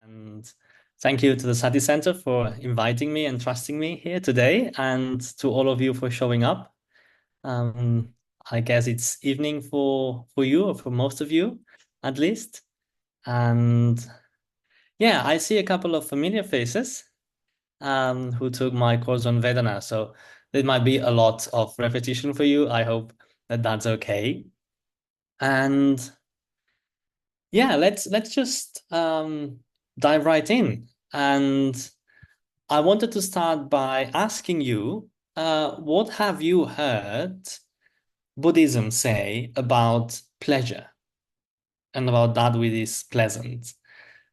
And thank you to the Sati Center for inviting me and trusting me here today, and to all of you for showing up. Um, I guess it's evening for you, or for most of you, at least. And yeah, I see a couple of familiar faces who took my course on Vedana. So there might be a lot of repetition for you. I hope that that's okay. And yeah, let's just dive right in. And I wanted to start by asking you, what have you heard Buddhism say about pleasure and about that which is pleasant?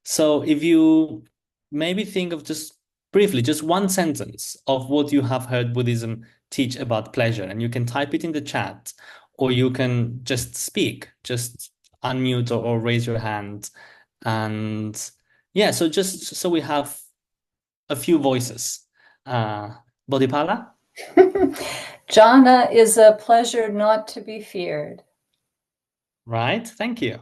So if you maybe think of just briefly, just one sentence of what you have heard Buddhism teach about pleasure, and you can type it in the chat, or you can just speak, just unmute or raise your hand. And yeah, so just so we have a few voices. Bodhipala? Jhana is a pleasure not to be feared. Right, thank you.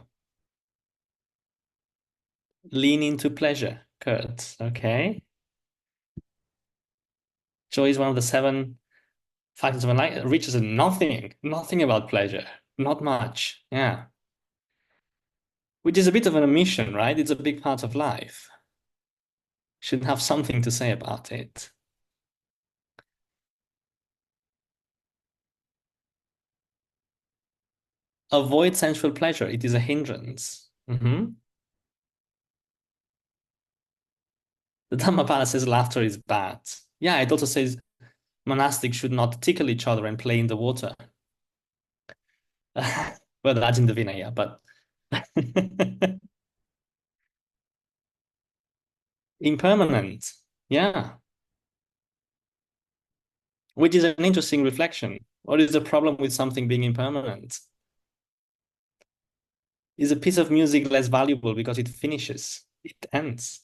Lean into pleasure, Kurt. Okay. Joy is one of the seven factors of enlightenment. Reaches nothing about pleasure. Not much. Yeah. Which is a bit of an omission, right? It's a big part of life. Should have something to say about it. Avoid sensual pleasure. It is a hindrance. The Dhammapada says laughter is bad. Yeah, it also says monastics should not tickle each other and play in the water. Well, that's in the Vinaya, but impermanent. Yeah. Which is an interesting reflection. What is the problem with something being impermanent? Is a piece of music less valuable because it finishes? It ends.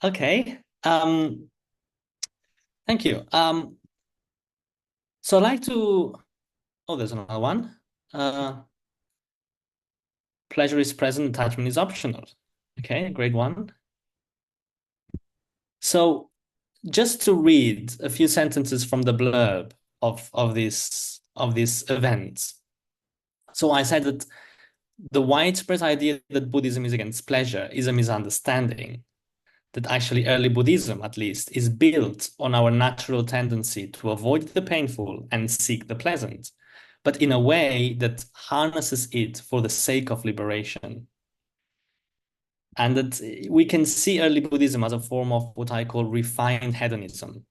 Okay. Thank you. So I'd like to, oh, there's another one. Pleasure is present, attachment is optional. Okay, great one. So just to read a few sentences from the blurb of this event. So I said that the widespread idea that Buddhism is against pleasure is a misunderstanding. That actually early Buddhism, at least, is built on our natural tendency to avoid the painful and seek the pleasant, but in a way that harnesses it for the sake of liberation. And that we can see early Buddhism as a form of what I call refined hedonism.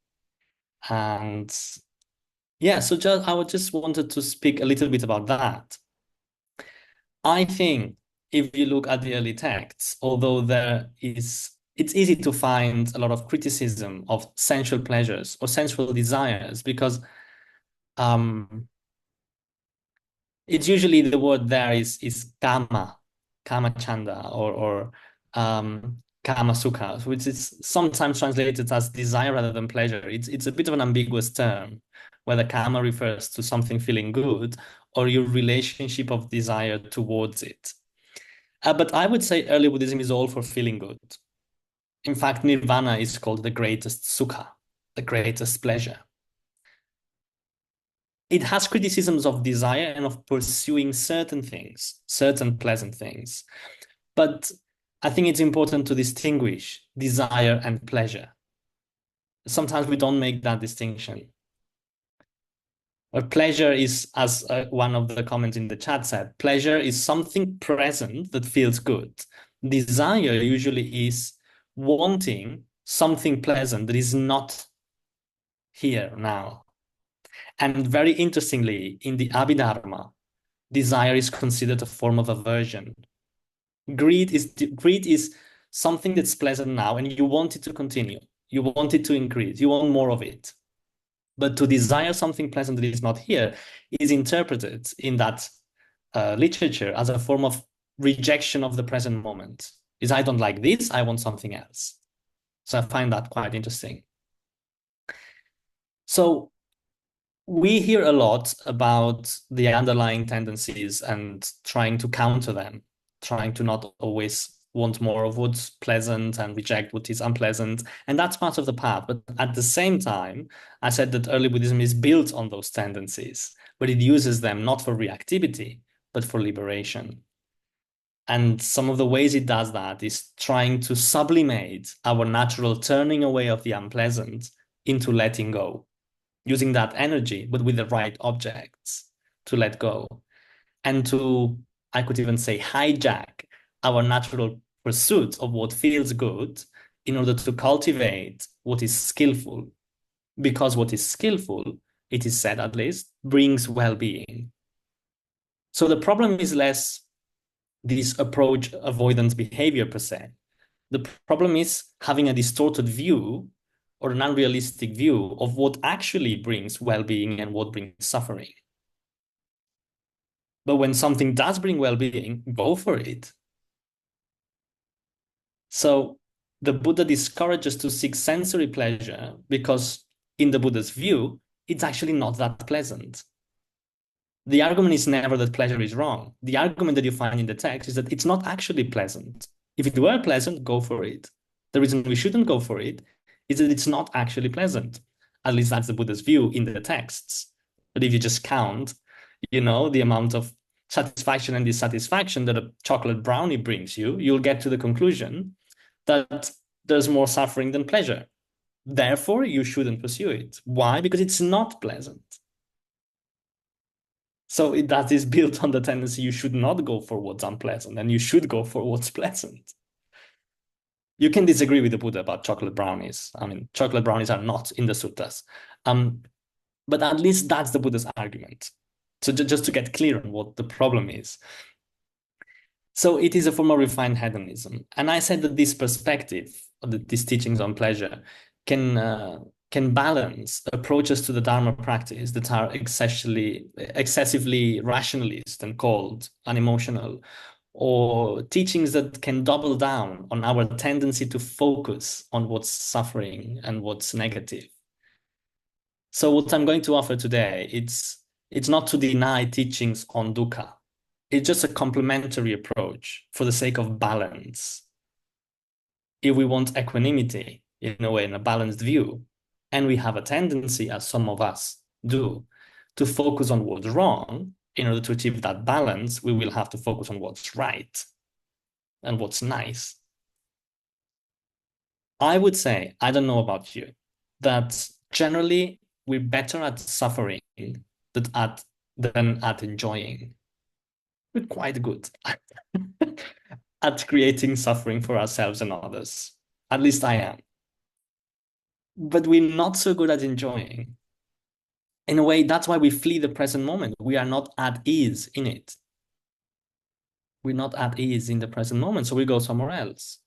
And yeah, so I would just wanted to speak a little bit about that. I think if you look at the early texts, although it's easy to find a lot of criticism of sensual pleasures or sensual desires because it's usually the word there is kama chanda or kama sukha, which is sometimes translated as desire rather than pleasure. It's a bit of an ambiguous term, whether kama refers to something feeling good or your relationship of desire towards it. But I would say early Buddhism is all for feeling good. In fact, nirvana is called the greatest sukha, the greatest pleasure. It has criticisms of desire and of pursuing certain things, certain pleasant things. But I think it's important to distinguish desire and pleasure. Sometimes we don't make that distinction. But pleasure is, as one of the comments in the chat said, pleasure is something present that feels good. Desire usually is wanting something pleasant that is not here now. And very interestingly, in the Abhidharma, desire is considered a form of aversion. Greed is something that's pleasant now, and you want it to continue. You want it to increase. You want more of it. But to desire something pleasant that is not here is interpreted in that literature as a form of rejection of the present moment. Is I don't like this, I want something else. So I find that quite interesting. So we hear a lot about the underlying tendencies and trying to counter them. trying to not always want more of what's pleasant and reject what is unpleasant. And that's part of the path. But at the same time, I said that early Buddhism is built on those tendencies, but it uses them not for reactivity, but for liberation. And some of the ways it does that is trying to sublimate our natural turning away of the unpleasant into letting go, using that energy, but with the right objects to let go. And to, I could even say, hijack our natural pursuit of what feels good in order to cultivate what is skillful. Because what is skillful, it is said at least, brings well-being. So the problem is less this approach avoidance behavior per se. The problem is having a distorted view or an unrealistic view of what actually brings well-being and what brings suffering. But when something does bring well-being, go for it. So the Buddha discourages to seek sensory pleasure because in the Buddha's view, it's actually not that pleasant. The argument is never that pleasure is wrong. The argument that you find in the text is that it's not actually pleasant. If it were pleasant, go for it. The reason we shouldn't go for it is that it's not actually pleasant. At least that's the Buddha's view in the texts. But if you just count, the amount of satisfaction and dissatisfaction that a chocolate brownie brings you, you'll get to the conclusion that there's more suffering than pleasure. Therefore, you shouldn't pursue it. Why? Because it's not pleasant. So that is built on the tendency you should not go for what's unpleasant and you should go for what's pleasant. You can disagree with the Buddha about chocolate brownies. I mean, chocolate brownies are not in the suttas. But at least that's the Buddha's argument. So just to get clear on what the problem is. So it is a form of refined hedonism. And I said that this perspective, these teachings on pleasure, can balance approaches to the Dharma practice that are excessively rationalist and cold, unemotional, or teachings that can double down on our tendency to focus on what's suffering and what's negative. So what I'm going to offer today, it's not to deny teachings on dukkha. It's just a complementary approach for the sake of balance. If we want equanimity, in a way, in a balanced view, and we have a tendency, as some of us do, to focus on what's wrong, in order to achieve that balance, we will have to focus on what's right and what's nice. I would say, I don't know about you, that generally we're better at suffering than at enjoying. We're quite good at creating suffering for ourselves and others. At least I am. But we're not so good at enjoying. In a way, that's why we flee the present moment. We are not at ease in it. We're not at ease in the present moment, so we go somewhere else.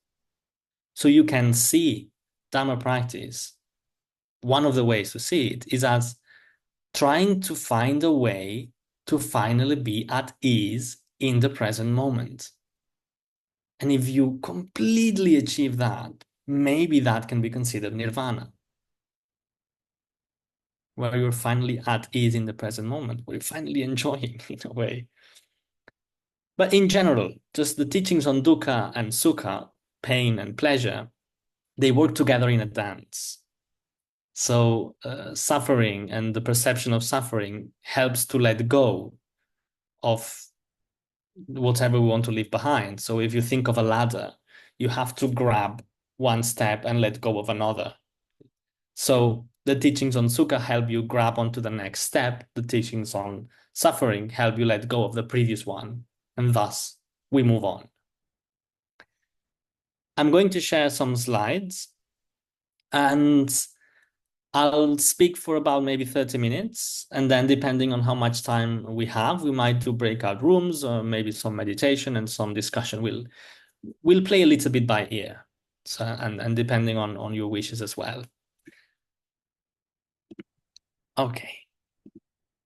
So you can see Dharma practice. One of the ways to see it is as trying to find a way to finally be at ease in the present moment. And if you completely achieve that, maybe that can be considered nirvana, where you're finally at ease in the present moment, where you're finally enjoying in a way. But in general, just the teachings on dukkha and sukha, pain and pleasure, they work together in a dance. So suffering and the perception of suffering helps to let go of whatever we want to leave behind. So if you think of a ladder, you have to grab one step and let go of another. So the teachings on sukha help you grab onto the next step. The teachings on suffering help you let go of the previous one. And thus, we move on. I'm going to share some slides and I'll speak for about maybe 30 minutes. And then depending on how much time we have, we might do breakout rooms or maybe some meditation and some discussion. We'll play a little bit by ear. So, and depending on your wishes as well. Okay.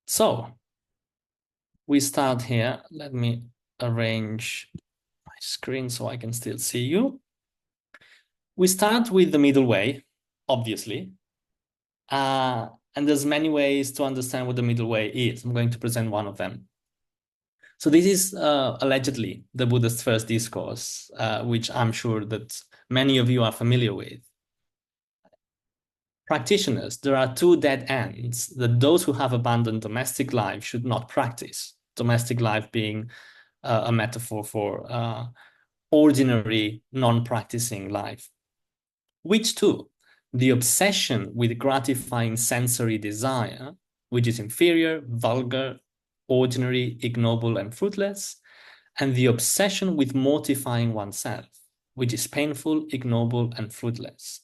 So we start here. Let me arrange my screen so I can still see you. We start with the middle way, obviously. And there's many ways to understand what the middle way is. I'm going to present one of them. So this is allegedly the Buddha's first discourse, which I'm sure that many of you are familiar with. Practitioners, there are two dead ends that those who have abandoned domestic life should not practice. Domestic life being a metaphor for ordinary, non-practicing life. Which two? The obsession with gratifying sensory desire, which is inferior, vulgar, ordinary, ignoble, and fruitless, and the obsession with mortifying oneself, which is painful, ignoble, and fruitless.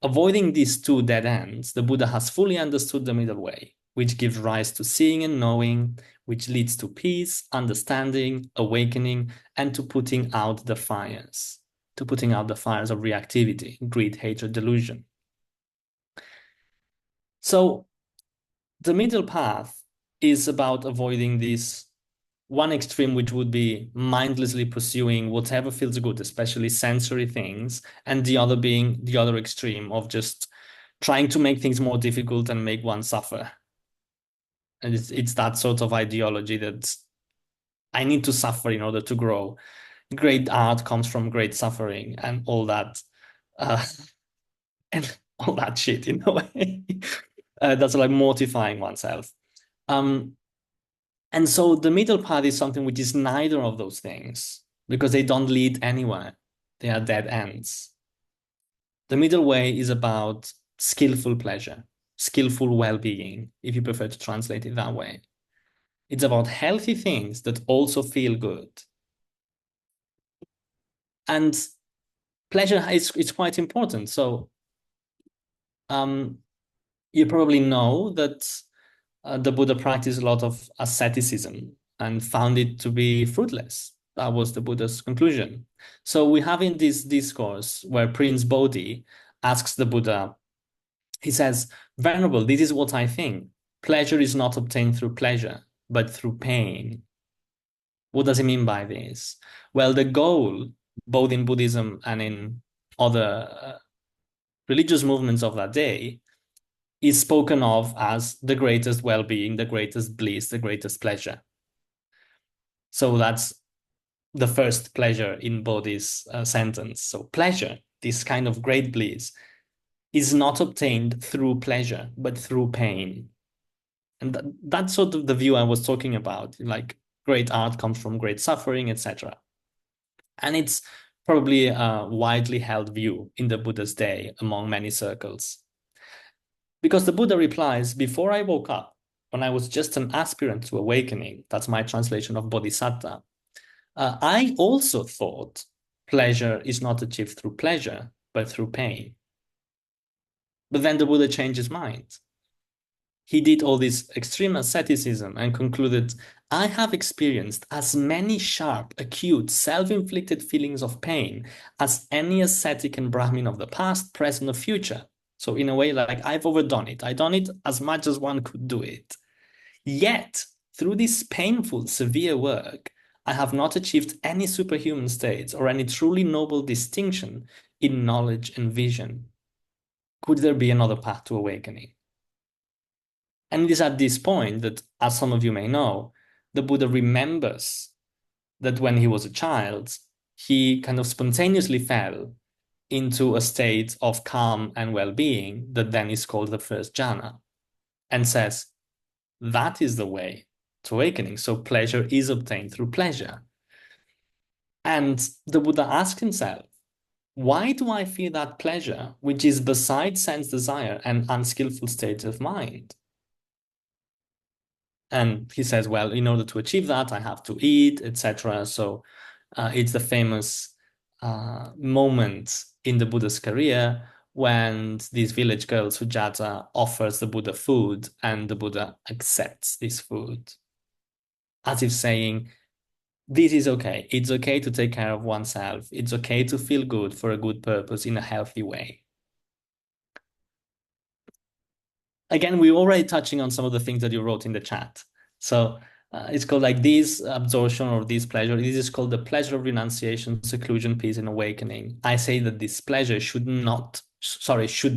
Avoiding these two dead ends, the Buddha has fully understood the middle way, which gives rise to seeing and knowing, which leads to peace, understanding, awakening, and to putting out the fires of reactivity, greed, hatred, delusion. So the middle path is about avoiding this one extreme, which would be mindlessly pursuing whatever feels good, especially sensory things, and the other being the other extreme of just trying to make things more difficult and make one suffer. And it's that sort of ideology that I need to suffer in order to grow. Great art comes from great suffering and all that, uh, and all that shit in a way. That's like mortifying oneself. Um, And so the middle path is something which is neither of those things because they don't lead anywhere. They are dead ends. The middle way is about skillful pleasure, skillful well-being, if you prefer to translate it that way. It's about healthy things that also feel good. And pleasure is quite important. So you probably know that the Buddha practiced a lot of asceticism and found it to be fruitless. That was the Buddha's conclusion. So we have in this discourse where Prince Bodhi asks the Buddha, he says, Venerable, this is what I think. Pleasure is not obtained through pleasure, but through pain. What does he mean by this? Well, the goal, both in Buddhism and in other religious movements of that day, is spoken of as the greatest well-being, the greatest bliss, the greatest pleasure. So that's the first pleasure in Bodhi's sentence. So pleasure, this kind of great bliss, is not obtained through pleasure, but through pain. And that's sort of the view I was talking about. Like great art comes from great suffering, etc. And it's probably a widely held view in the Buddha's day among many circles. Because the Buddha replies, before I woke up, when I was just an aspirant to awakening, that's my translation of bodhisattva, I also thought pleasure is not achieved through pleasure, but through pain. But then the Buddha changed his mind. He did all this extreme asceticism and concluded, I have experienced as many sharp, acute, self-inflicted feelings of pain as any ascetic and Brahmin of the past, present, or future. So in a way, like I've overdone it. I've done it as much as one could do it. Yet, through this painful, severe work, I have not achieved any superhuman states or any truly noble distinction in knowledge and vision. Could there be another path to awakening? And it is at this point that, as some of you may know, the Buddha remembers that when he was a child, he kind of spontaneously fell into a state of calm and well-being that then is called the first jhana, and says, that is the way to awakening. So pleasure is obtained through pleasure. And the Buddha asked himself, why do I feel that pleasure, which is beside sense desire and unskillful state of mind? And he says, well, in order to achieve that, I have to eat, etc. So it's the famous moment in the Buddha's career when this village girl, Sujata, offers the Buddha food and the Buddha accepts this food, as if saying, this is okay. It's okay to take care of oneself. It's okay to feel good for a good purpose in a healthy way. Again, we're already touching on some of the things that you wrote in the chat. So it's called like this absorption or this pleasure. This is called the pleasure of renunciation, seclusion, peace, and awakening. I say that this pleasure should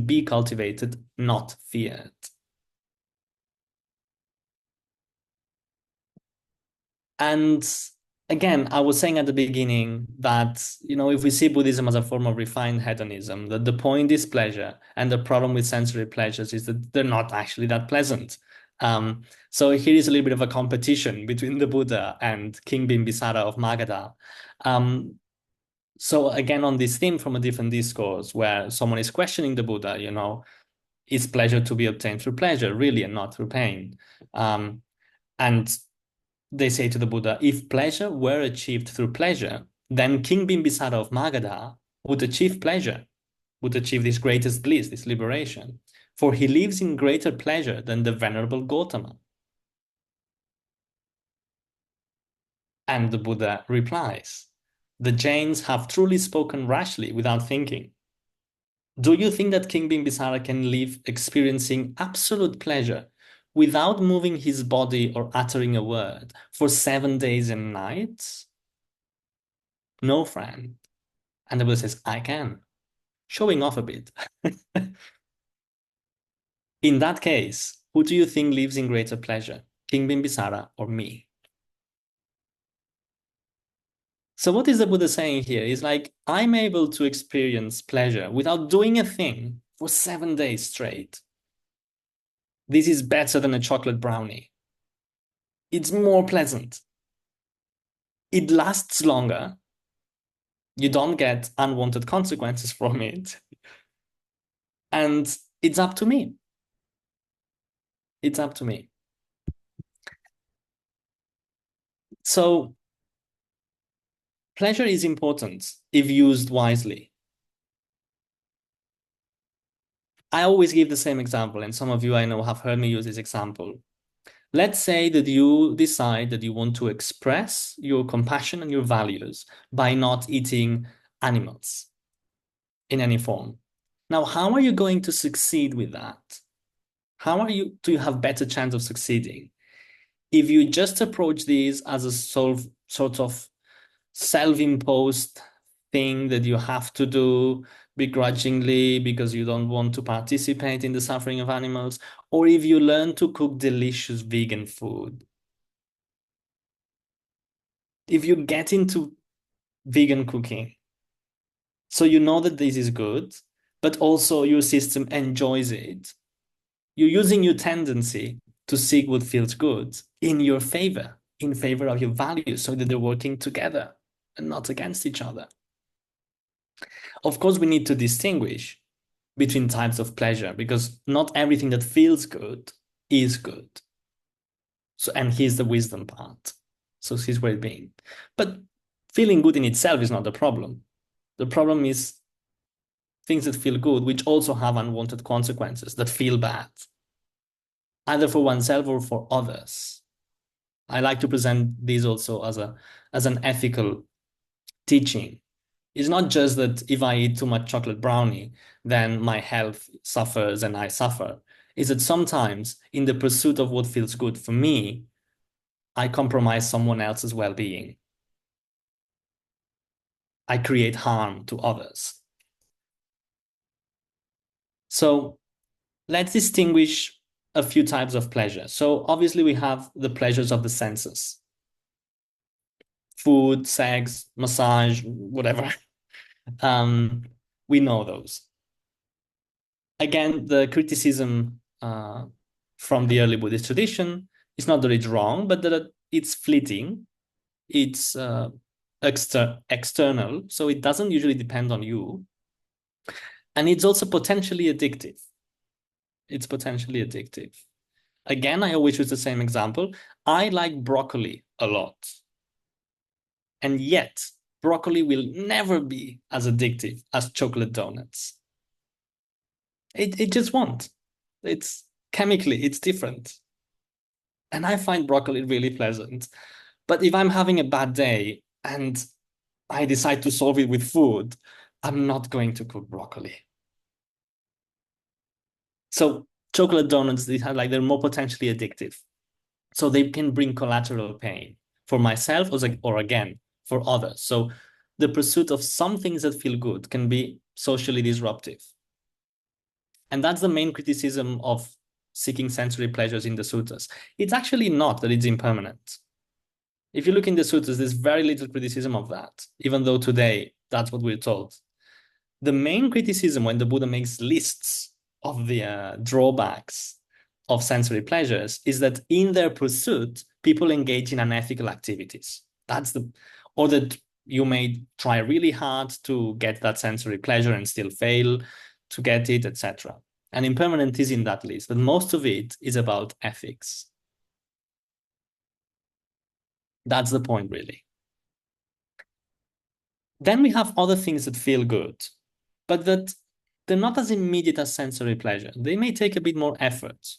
be cultivated, not feared. And again, I was saying at the beginning that, if we see Buddhism as a form of refined hedonism, that the point is pleasure, and the problem with sensory pleasures is that they're not actually that pleasant. So here is a little bit of a competition between the Buddha and King Bimbisara of Magadha. Um, so again, on this theme from a different discourse, where someone is questioning the Buddha, is pleasure to be obtained through pleasure, really, and not through pain? And they say to the Buddha, if pleasure were achieved through pleasure, then King Bimbisara of Magadha would achieve pleasure, would achieve this greatest bliss, this liberation, for he lives in greater pleasure than the venerable Gautama. And the Buddha replies, the Jains have truly spoken rashly without thinking. Do you think that King Bimbisara can live experiencing absolute pleasure without moving his body or uttering a word for 7 days and nights? No, friend. And the Buddha says, I can, showing off a bit. In that case, who do you think lives in greater pleasure, King Bimbisara or me? So what is the Buddha saying here? Is like, I'm able to experience pleasure without doing a thing for 7 days straight. This is better than a chocolate brownie. It's more pleasant. It lasts longer. You don't get unwanted consequences from it. And it's up to me. It's up to me. So pleasure is important if used wisely. I always give the same example, and some of you I know have heard me use this example. Let's say that you decide that you want to express your compassion and your values by not eating animals in any form. Now, how are you going to succeed with that? Do you have better chance of succeeding? If you just approach these as a sort of self-imposed thing that you have to do begrudgingly because you don't want to participate in the suffering of animals, or if you learn to cook delicious vegan food, if you get into vegan cooking, so you know that this is good, but also your system enjoys it, you're using your tendency to seek what feels good in your favor, in favor of your values, so that they're working together and not against each other. Of course, we need to distinguish between types of pleasure because not everything that feels good is good. So, and here's the wisdom part. So here's where it being. But feeling good in itself is not the problem. The problem is things that feel good, which also have unwanted consequences that feel bad, either for oneself or for others. I like to present these also as an ethical teaching. It's not just that if I eat too much chocolate brownie, then my health suffers and I suffer. It's that sometimes in the pursuit of what feels good for me, I compromise someone else's well-being. I create harm to others. So let's distinguish a few types of pleasure. So obviously we have the pleasures of the senses. Food, sex, massage, whatever. We know those. Again, the criticism from the early Buddhist tradition is not that it's wrong, but that it's fleeting, it's external, so it doesn't usually depend on you. And it's also potentially addictive. It's potentially addictive. Again, I always use the same example. I like broccoli a lot. And yet, broccoli will never be as addictive as chocolate donuts. It just won't. It's chemically, it's different. And I find broccoli really pleasant. But if I'm having a bad day and I decide to solve it with food, I'm not going to cook broccoli. So chocolate donuts, they're more potentially addictive. So they can bring collateral pain for myself or again, for others. So the pursuit of some things that feel good can be socially disruptive. And that's the main criticism of seeking sensory pleasures in the suttas. It's actually not that it's impermanent. If you look in the sutras, there's very little criticism of that, even though today that's what we're told. The main criticism when the Buddha makes lists of the drawbacks of sensory pleasures is that in their pursuit, people engage in unethical activities. Or that you may try really hard to get that sensory pleasure and still fail to get it, etc. And impermanence is in that list, but most of it is about ethics. That's the point, really. Then we have other things that feel good, but that they're not as immediate as sensory pleasure. They may take a bit more effort.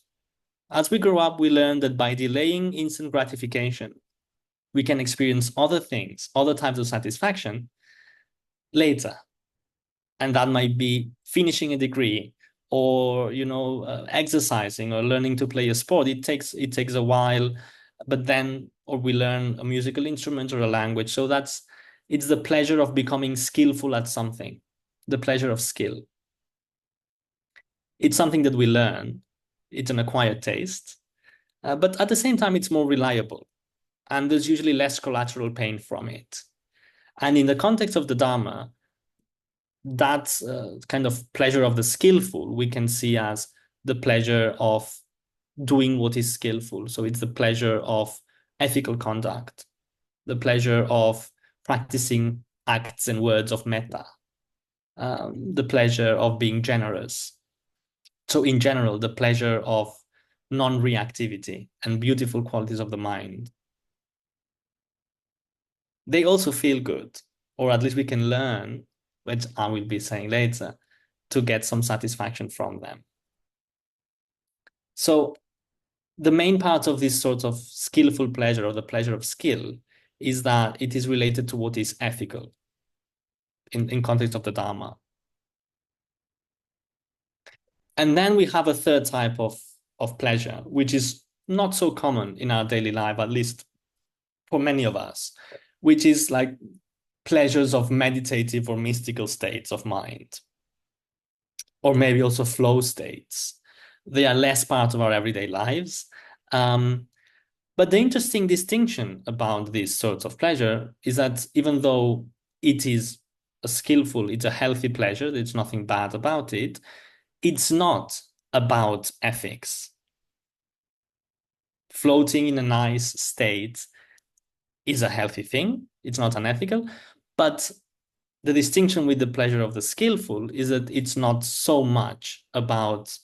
As we grow up, we learn that by delaying instant gratification, we can experience other things, other types of satisfaction later. And that might be finishing a degree or, exercising or learning to play a sport. It takes a while, but then, or we learn a musical instrument or a language. So it's the pleasure of becoming skillful at something, the pleasure of skill. It's something that we learn. It's an acquired taste, but at the same time, it's more reliable, and there's usually less collateral pain from it. And in the context of the Dharma, that kind of pleasure of the skillful we can see as the pleasure of doing what is skillful. So it's the pleasure of ethical conduct, the pleasure of practicing acts and words of metta, the pleasure of being generous. So in general, the pleasure of non-reactivity and beautiful qualities of the mind. They also feel good, or at least we can learn, which I will be saying later, to get some satisfaction from them. So the main part of this sort of skillful pleasure, or the pleasure of skill, is that it is related to what is ethical in context of the Dharma. And then we have a third type of pleasure, which is not so common in our daily life, at least for many of us, which is like pleasures of meditative or mystical states of mind, or maybe also flow states. They are less part of our everyday lives. But the interesting distinction about these sorts of pleasure is that even though it is it's a healthy pleasure, there's nothing bad about it, it's not about ethics. Floating in a nice state is a healthy thing. It's not unethical. But the distinction with the pleasure of the skillful is that it's not so much about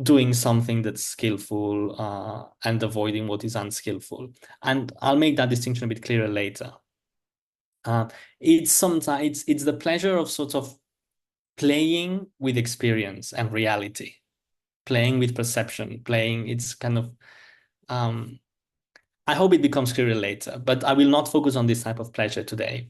doing something that's skillful and avoiding what is unskillful. And I'll make that distinction a bit clearer later. It's the pleasure of sort of playing with experience and reality, playing with perception, it's kind of I hope it becomes clearer later, but I will not focus on this type of pleasure today.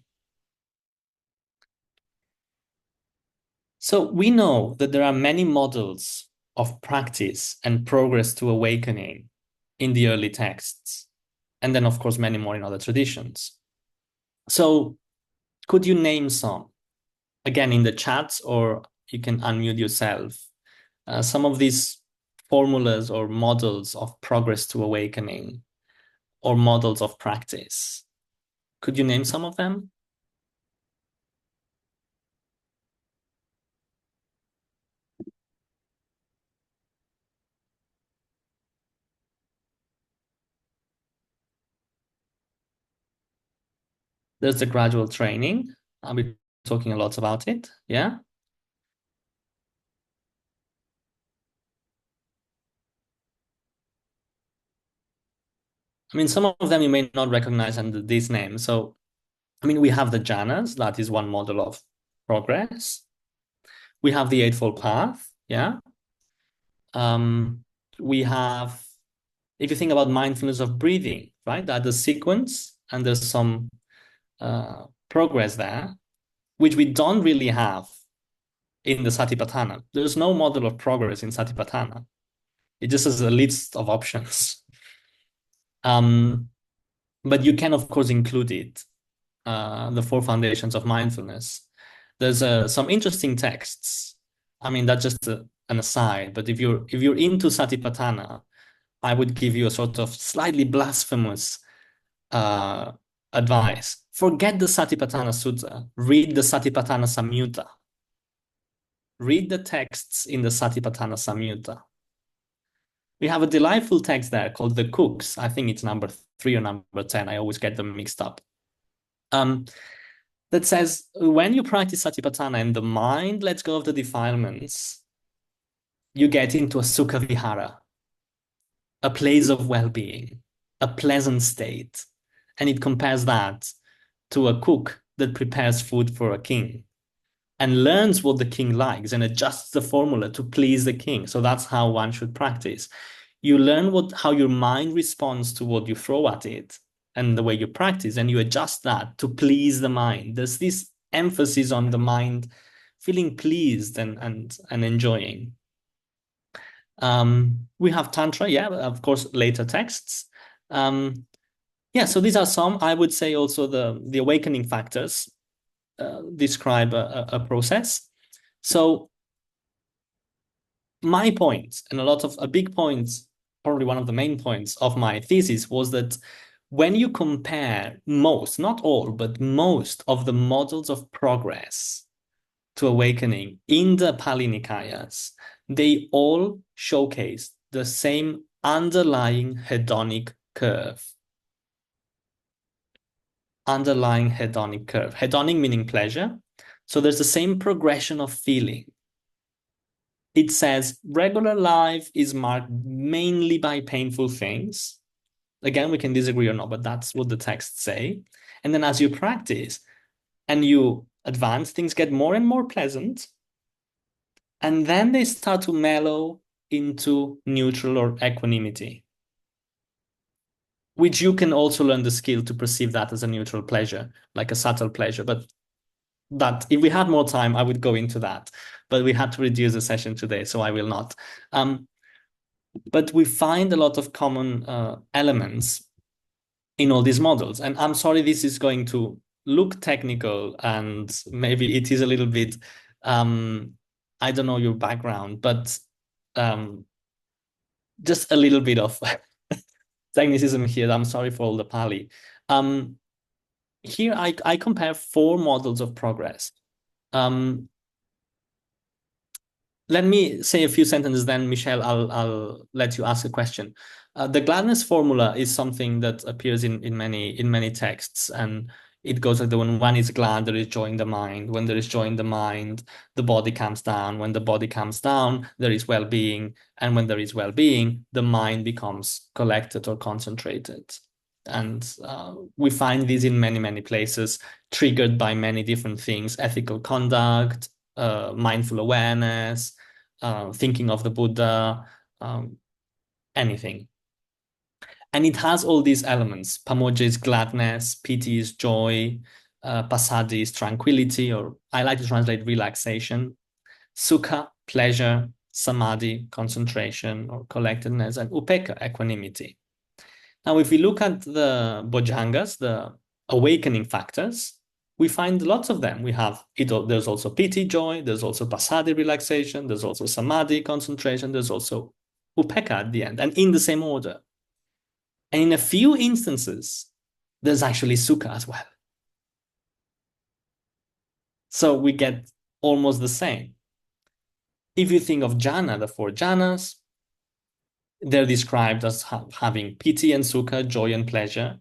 So we know that there are many models of practice and progress to awakening in the early texts, and then, of course, many more in other traditions. So could you name some? Again, in the chat, or you can unmute yourself. Some of these formulas or models of progress to awakening, or models of practice. Could you name some of them? There's the gradual training. I'll be talking a lot about it. Yeah. I mean, some of them you may not recognize under these names. So, I mean, we have the jhanas. That is one model of progress. We have the Eightfold Path. Yeah. We have, if you think about mindfulness of breathing, right? That the sequence and there's some progress there, which we don't really have in the Satipatthana. There's no model of progress in Satipatthana. It just has a list of options. But you can, of course, include it, the four foundations of mindfulness. There's some interesting texts. I mean, that's just an aside. But if you're into Satipatthana, I would give you a sort of slightly blasphemous uh, advice. Forget the Satipatthana Sutta. Read the Satipatthana Samyutta. Read the texts in the Satipatthana Samyutta. We have a delightful text there called The Cooks. I think it's number 3 or number 10. I always get them mixed up. Um, that says, when you practice Satipatthana and the mind lets go of the defilements, you get into a Sukha Vihara, a place of well-being, a pleasant state. And it compares that to a cook that prepares food for a king and learns what the king likes and adjusts the formula to please the king. So that's how one should practice. You learn how your mind responds to what you throw at it and the way you practice, and you adjust that to please the mind. There's this emphasis on the mind feeling pleased and enjoying. We have Tantra, yeah, of course, later texts. Yeah, so these are some, I would say also the awakening factors describe a process. So my point, and a big point, probably one of the main points of my thesis was that when you compare most, not all, but most of the models of progress to awakening in the Pali Nikayas, they all showcase the same underlying hedonic curve. Underlying hedonic curve. Hedonic meaning pleasure. So there's the same progression of feeling. It says regular life is marked mainly by painful things. Again, we can disagree or not, but that's what the texts say. And then as you practice and you advance, things get more and more pleasant. And then they start to mellow into neutral or equanimity, which you can also learn the skill to perceive that as a neutral pleasure, like a subtle pleasure. But that if we had more time, I would go into that. But we had to reduce the session today, so I will not. But we find a lot of common elements in all these models. And I'm sorry, this is going to look technical and maybe it is a little bit, I don't know your background, but um, just a little bit of technicism here. I'm sorry for all the Pali. Here I compare 4 models of progress. Um, Let me say a few sentences, then Michelle, I'll let you ask a question. The gladness formula is something that appears in many texts, and it goes like when one is glad, there is joy in the mind. When there is joy in the mind, the body comes down. When the body comes down, there is well-being, and when there is well-being, the mind becomes collected or concentrated. And we find these in many places, triggered by many different things: ethical conduct, mindful awareness, thinking of the Buddha, anything. And it has all these elements. Pamoja is gladness, piti is joy, passaddhi is tranquility, or I like to translate relaxation, sukha, pleasure, samadhi, concentration or collectedness, and upekkha, equanimity. Now, if we look at the bojjhangas, the awakening factors, we find lots of them. We have there's also piti, joy, there's also passaddhi, relaxation, there's also samadhi, concentration, there's also upekkha at the end, and in the same order. And in a few instances, there's actually sukha as well. So we get almost the same. If you think of jhana, the 4 jhanas, they're described as having piti and sukha, joy and pleasure.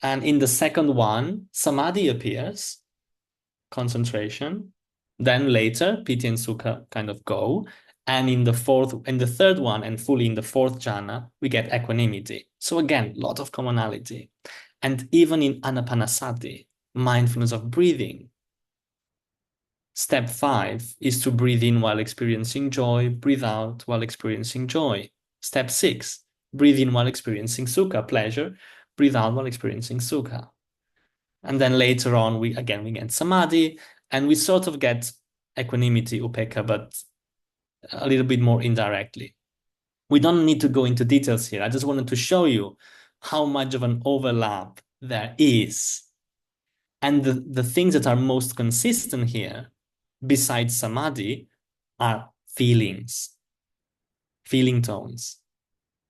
And in the second one, samadhi appears, concentration. Then later, piti and sukha kind of go. And in the third one, and fully in the 4th jhana, we get equanimity. So again, a lot of commonality. And even in anapanasati, mindfulness of breathing, step 5 is to breathe in while experiencing joy, breathe out while experiencing joy. Step 6, breathe in while experiencing sukha, pleasure, breathe out while experiencing sukha. And then later on, we get samadhi, and we sort of get equanimity, upekkha, but a little bit more indirectly. We don't need to go into details here. I just wanted to show you how much of an overlap there is. And the things that are most consistent here, besides samadhi, are feelings, feeling tones,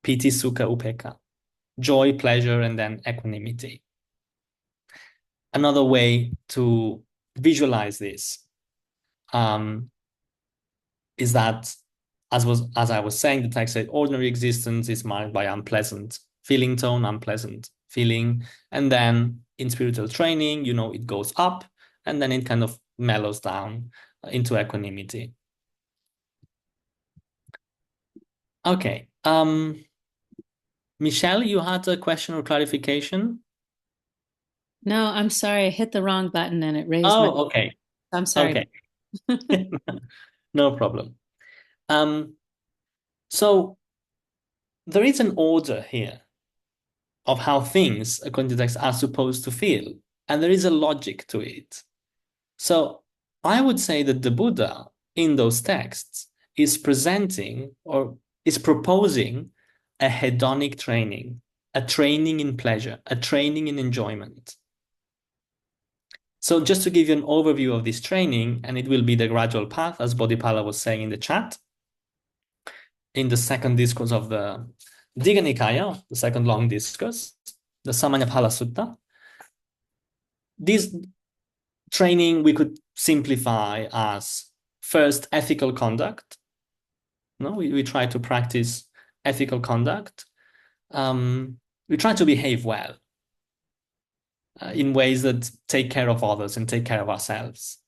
piti, sukha, upekkha. joy, pleasure, and then equanimity. Another way to visualize this um, is that, as I was saying, the text said ordinary existence is marked by unpleasant feeling tone, unpleasant feeling, and then in spiritual training, it goes up, and then it kind of mellows down into equanimity. Okay. Michelle, you had a question or clarification? No, I'm sorry. I hit the wrong button and it raised my. Oh, okay. I'm sorry. Okay. No problem. Um, so there is an order here of how things, according to the text, are supposed to feel, and there is a logic to it. So I would say that the Buddha in those texts is presenting or is proposing a hedonic training, a training in pleasure, a training in enjoyment. So just to give you an overview of this training, and it will be the gradual path, as Bodhipala was saying in the chat, in the second discourse of the Digha Nikaya, the second long discourse, the Samannaphala Sutta. This training we could simplify as first ethical conduct. No, we try to practice ethical conduct. We try to behave well in ways that take care of others and take care of ourselves.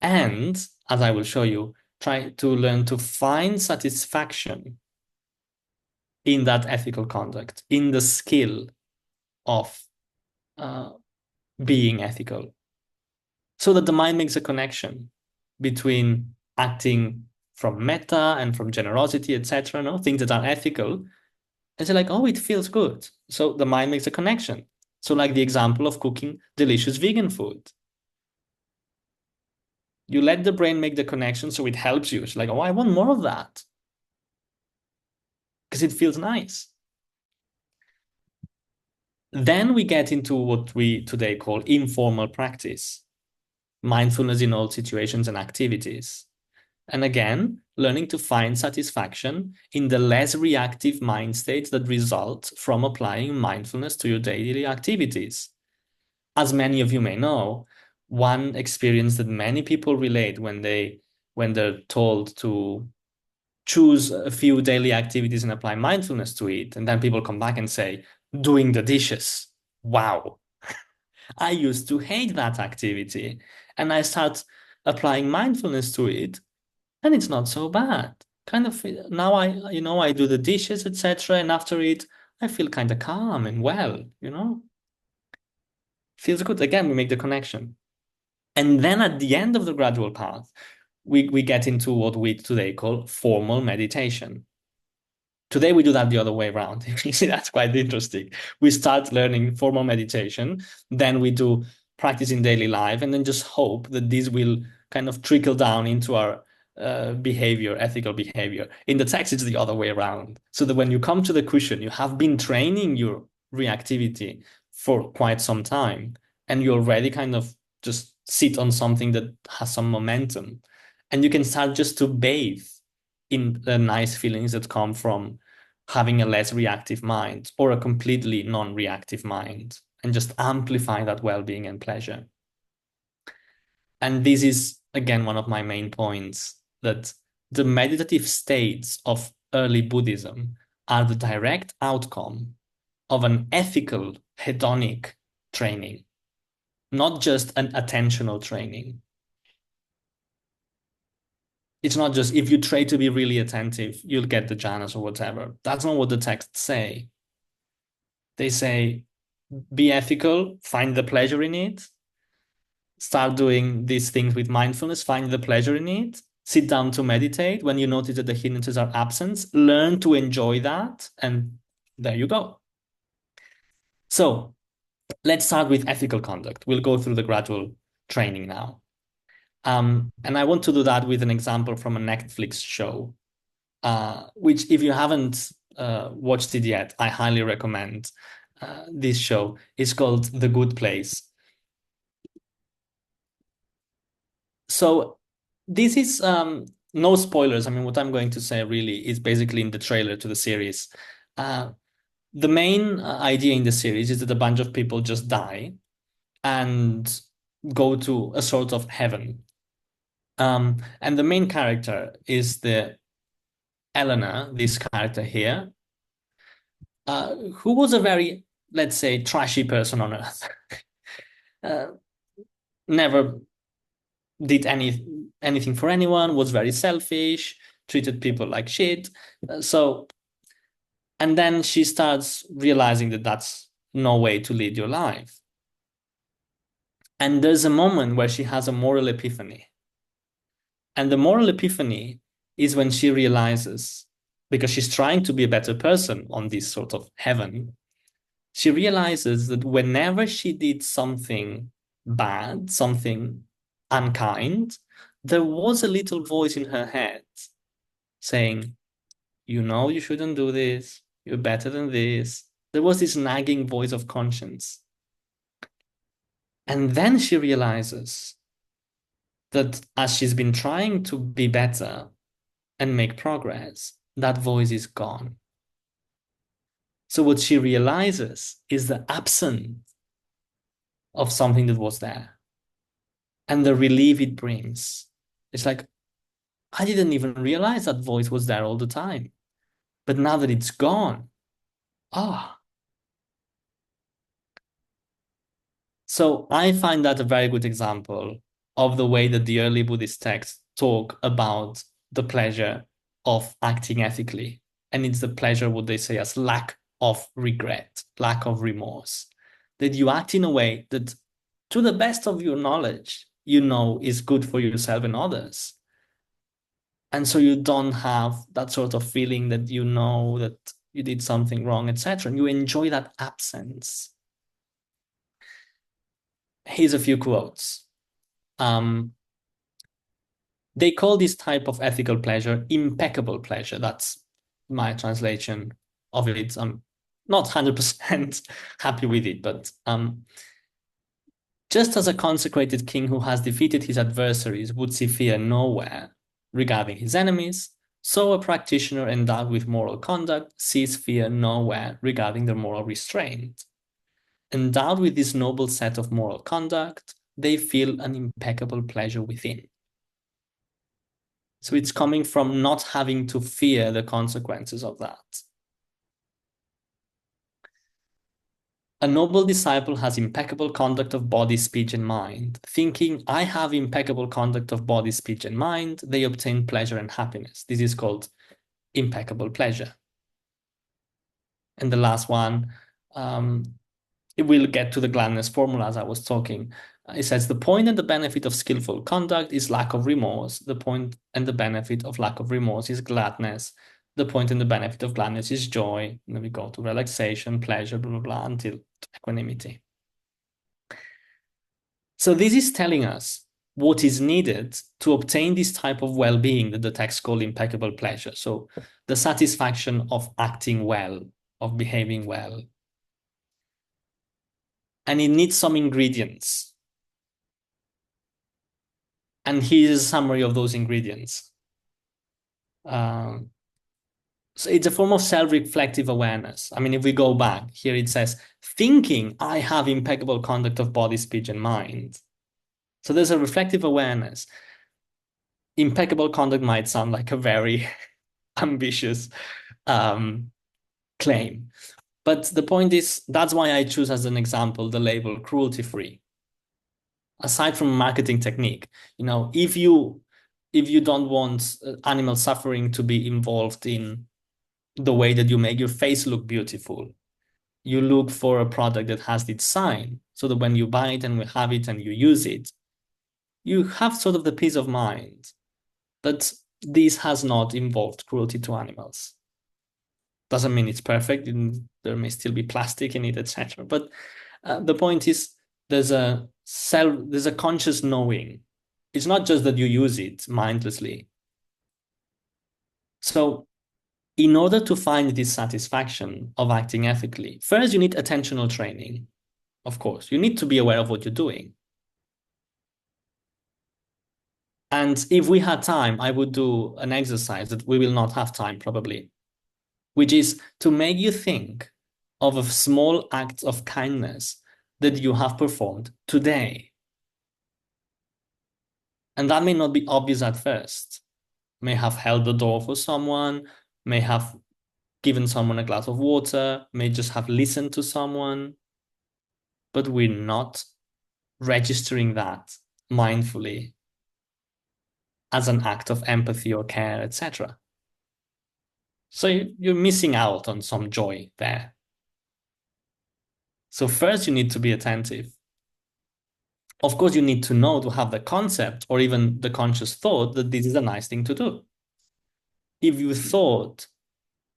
And as I will show you, try to learn to find satisfaction in that ethical conduct, in the skill of uh, being ethical, so that the mind makes a connection between acting from metta and from generosity, etc., no? Things that are ethical. And they're like, oh, it feels good. So the mind makes a connection. So like the example of cooking delicious vegan food. You let the brain make the connection so it helps you. It's like, oh, I want more of that because it feels nice. Then we get into what we today call informal practice, mindfulness in all situations and activities. And again, learning to find satisfaction in the less reactive mind states that result from applying mindfulness to your daily activities. As many of you may know, one experience that many people relate when they're told to choose a few daily activities and apply mindfulness to it, and then people come back and say, doing the dishes. Wow, I used to hate that activity. And I start applying mindfulness to it, and it's not so bad. Kind of now I do the dishes, etc. And after it, I feel kind of calm and well. Feels good. Again, we make the connection. And then at the end of the gradual path, we get into what we today call formal meditation. Today we do that the other way around. You see, that's quite interesting. We start learning formal meditation, then we do practice in daily life, and then just hope that this will kind of trickle down into our behavior, ethical behavior. In the text, it's the other way around. So that when you come to the cushion, you have been training your reactivity for quite some time, and you already kind of just sit on something that has some momentum, and you can start just to bathe in the nice feelings that come from having a less reactive mind or a completely non-reactive mind, and just amplify that well-being and pleasure. And this is, again, one of my main points, that the meditative states of early Buddhism are the direct outcome of an ethical hedonic training, not just an attentional training. It's not just if you try to be really attentive, you'll get the jhanas or whatever. That's not what the texts say. They say, be ethical, find the pleasure in it, start doing these things with mindfulness, find the pleasure in it, sit down to meditate. When you notice that the hindrances are absent, learn to enjoy that, and there you go. So let's start with ethical conduct. We'll go through the gradual training now. And I want to do that with an example from a Netflix show, which if you haven't watched it yet, I highly recommend this show. It's called The Good Place. So this is no spoilers. I mean, what I'm going to say really is basically in the trailer to the series. Uh, the main idea in the series is that a bunch of people just die and go to a sort of heaven. And the main character is the Eleanor, this character here, who was a very, let's say, trashy person on Earth. uh, Never did anything for anyone, was very selfish, treated people like shit. And then she starts realizing that that's no way to lead your life. And there's a moment where she has a moral epiphany. And the moral epiphany is when she realizes, because she's trying to be a better person on this sort of heaven, she realizes that whenever she did something bad, something unkind, there was a little voice in her head saying, you know, you shouldn't do this. You're better than this. There was this nagging voice of conscience. And then she realizes that as she's been trying to be better and make progress, that voice is gone. So what she realizes is the absence of something that was there and the relief it brings. It's like, I didn't even realize that voice was there all the time. But now that it's gone, ah. So I find that a very good example of the way that the early Buddhist texts talk about the pleasure of acting ethically. And it's the pleasure, what they say, as lack of regret, lack of remorse. That you act in a way that, to the best of your knowledge, you know is good for yourself and others. And so you don't have that sort of feeling that you know that you did something wrong, etc. And you enjoy that absence. Here's a few quotes. They call this type of ethical pleasure impeccable pleasure. That's my translation of it. I'm not 100% happy with it, but just as a consecrated king who has defeated his adversaries would see fear nowhere regarding his enemies, so a practitioner endowed with moral conduct sees fear nowhere regarding their moral restraint. Endowed with this noble set of moral conduct, they feel an impeccable pleasure within. So it's coming from not having to fear the consequences of that. A noble disciple has impeccable conduct of body, speech, and mind. Thinking, I have impeccable conduct of body, speech, and mind, they obtain pleasure and happiness. This is called impeccable pleasure. And the last one, it will get to the gladness formula as I was talking. It says, the point and the benefit of skillful conduct is lack of remorse. The point and the benefit of lack of remorse is gladness. The point and the benefit of gladness is joy. And then we go to relaxation, pleasure, blah, blah, blah, until equanimity. So this is telling us what is needed to obtain this type of well-being that the text call impeccable pleasure. So the satisfaction of acting well, of behaving well. And it needs some ingredients. And here's a summary of those ingredients. So it's a form of self-reflective awareness. I mean, if we go back, here it says, thinking I have impeccable conduct of body, speech, and mind. So there's a reflective awareness. Impeccable conduct might sound like a very ambitious claim. But the point is, that's why I choose as an example the label cruelty-free. Aside from marketing technique, if you don't want animal suffering to be involved in the way that you make your face look beautiful, you look for a product that has this sign, so that when you buy it and we have it and you use it, you have sort of the peace of mind that this has not involved cruelty to animals. Doesn't mean it's perfect, and there may still be plastic in it, etc. But the point is, there's a conscious knowing. It's not just that you use it mindlessly. So in order to find this satisfaction of acting ethically, first you need attentional training. Of course, you need to be aware of what you're doing. And if we had time, I would do an exercise that we will not have time probably, which is to make you think of a small act of kindness that you have performed today. And that may not be obvious at first. May have held the door for someone, may have given someone a glass of water, may just have listened to someone, but we're not registering that mindfully as an act of empathy or care, etc. So you're missing out on some joy there. So first you need to be attentive. Of course, you need to know, to have the concept or even the conscious thought that this is a nice thing to do. If you thought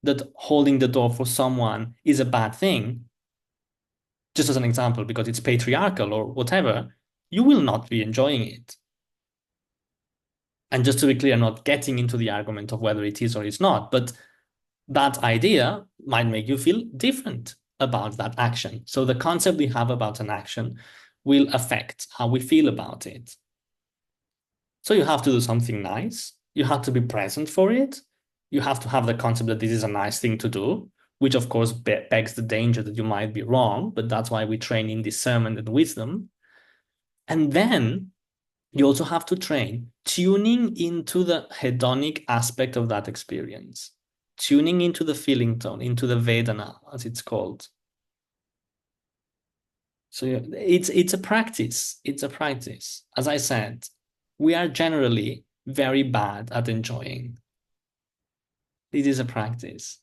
that holding the door for someone is a bad thing, just as an example, because it's patriarchal or whatever, you will not be enjoying it. And just to be clear, I'm not getting into the argument of whether it is or it's not, but that idea might make you feel different about that action. So the concept we have about an action will affect how we feel about it. So you have to do something nice. You have to be present for it. You have to have the concept that this is a nice thing to do, which of course begs the danger that you might be wrong, but that's why we train in discernment and wisdom. And then you also have to train tuning into the hedonic aspect of that experience, tuning into the feeling tone, into the Vedana, as it's called. So it's a practice. It's a practice. As I said, we are generally very bad at enjoying. This is a practice.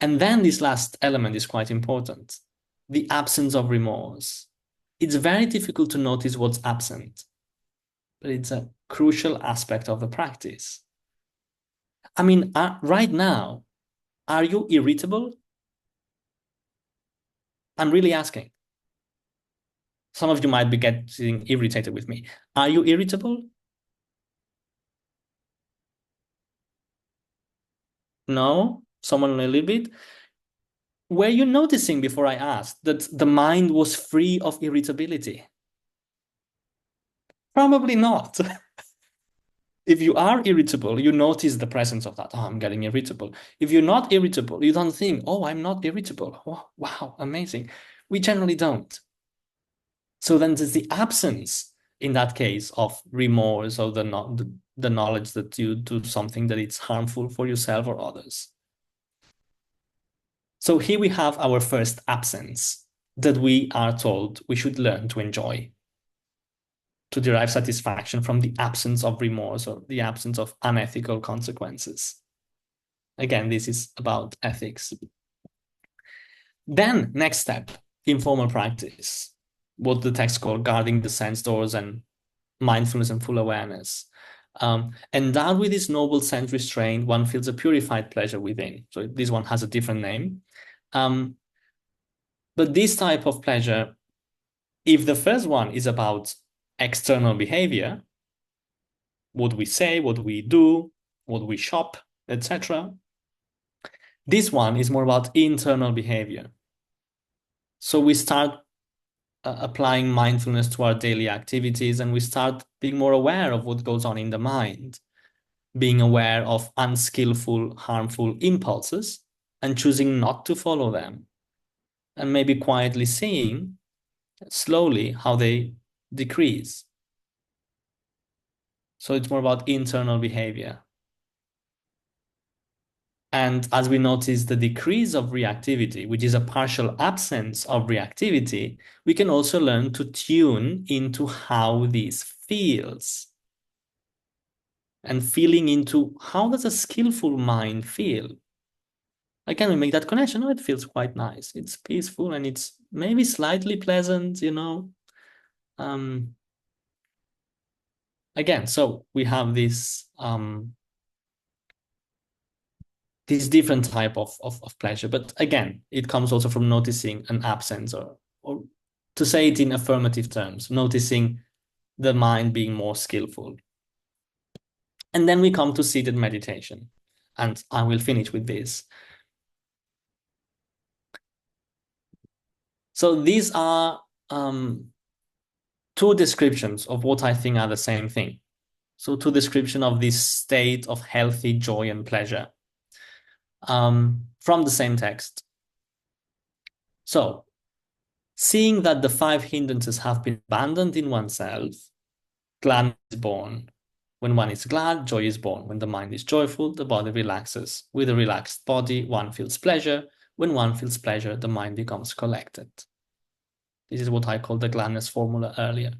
And then this last element is quite important. The absence of remorse. It's very difficult to notice what's absent, but it's a crucial aspect of the practice. I mean, right now, are you irritable? I'm really asking. Some of you might be getting irritated with me. Are you irritable? No? Someone a little bit? Were you noticing before I asked that the mind was free of irritability? Probably not. If you are irritable, you notice the presence of that. Oh, I'm getting irritable. If you're not irritable, you don't think, oh, I'm not irritable. Oh, wow, amazing. We generally don't. So then there's the absence, in that case, of remorse or the knowledge that you do something that it's harmful for yourself or others. So here we have our first absence that we are told we should learn to enjoy, to derive satisfaction from the absence of remorse or the absence of unethical consequences. Again, this is about ethics. Then, next step, informal practice, what the text called guarding the sense doors and mindfulness and full awareness. Endowed with this noble sense restraint, one feels a purified pleasure within. So this one has a different name. But this type of pleasure, if the first one is about external behavior, what we say, what we do, what we shop, etc., this one is more about internal behavior. So we start applying mindfulness to our daily activities and we start being more aware of what goes on in the mind, being aware of unskillful, harmful impulses and choosing not to follow them, and maybe quietly seeing slowly how they decrease. So it's more about internal behavior. And as we notice the decrease of reactivity, which is a partial absence of reactivity, we can also learn to tune into how this feels. And feeling into how does a skillful mind feel? Again, we make that connection. Oh, it feels quite nice. It's peaceful and it's maybe slightly pleasant, you know. Again, so we have this this different type of pleasure. But again, it comes also from noticing an absence or to say it in affirmative terms, noticing the mind being more skillful. And then we come to seated meditation. And I will finish with this. So these are two descriptions of what I think are the same thing. So two descriptions of this state of healthy joy and pleasure from the same text. So, seeing that the five hindrances have been abandoned in oneself, gladness is born. When one is glad, joy is born. When the mind is joyful, the body relaxes. With a relaxed body, one feels pleasure. When one feels pleasure, the mind becomes collected. This is what I called the gladness formula earlier.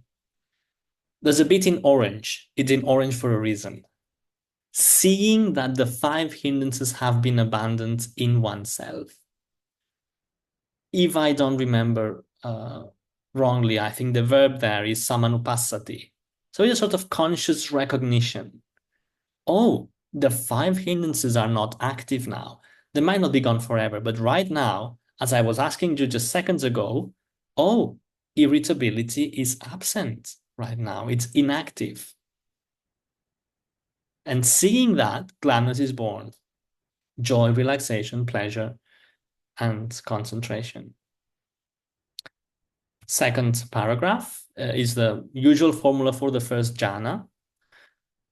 There's a bit in orange. It's in orange for a reason. Seeing that the five hindrances have been abandoned in oneself. If I don't remember wrongly, I think the verb there is samanupassati. So it's a sort of conscious recognition. Oh, the five hindrances are not active now. They might not be gone forever, but right now, as I was asking you just seconds ago, oh, irritability is absent right now. It's inactive. And seeing that, gladness is born. Joy, relaxation, pleasure, and concentration. Second paragraph is the usual formula for the first jhana.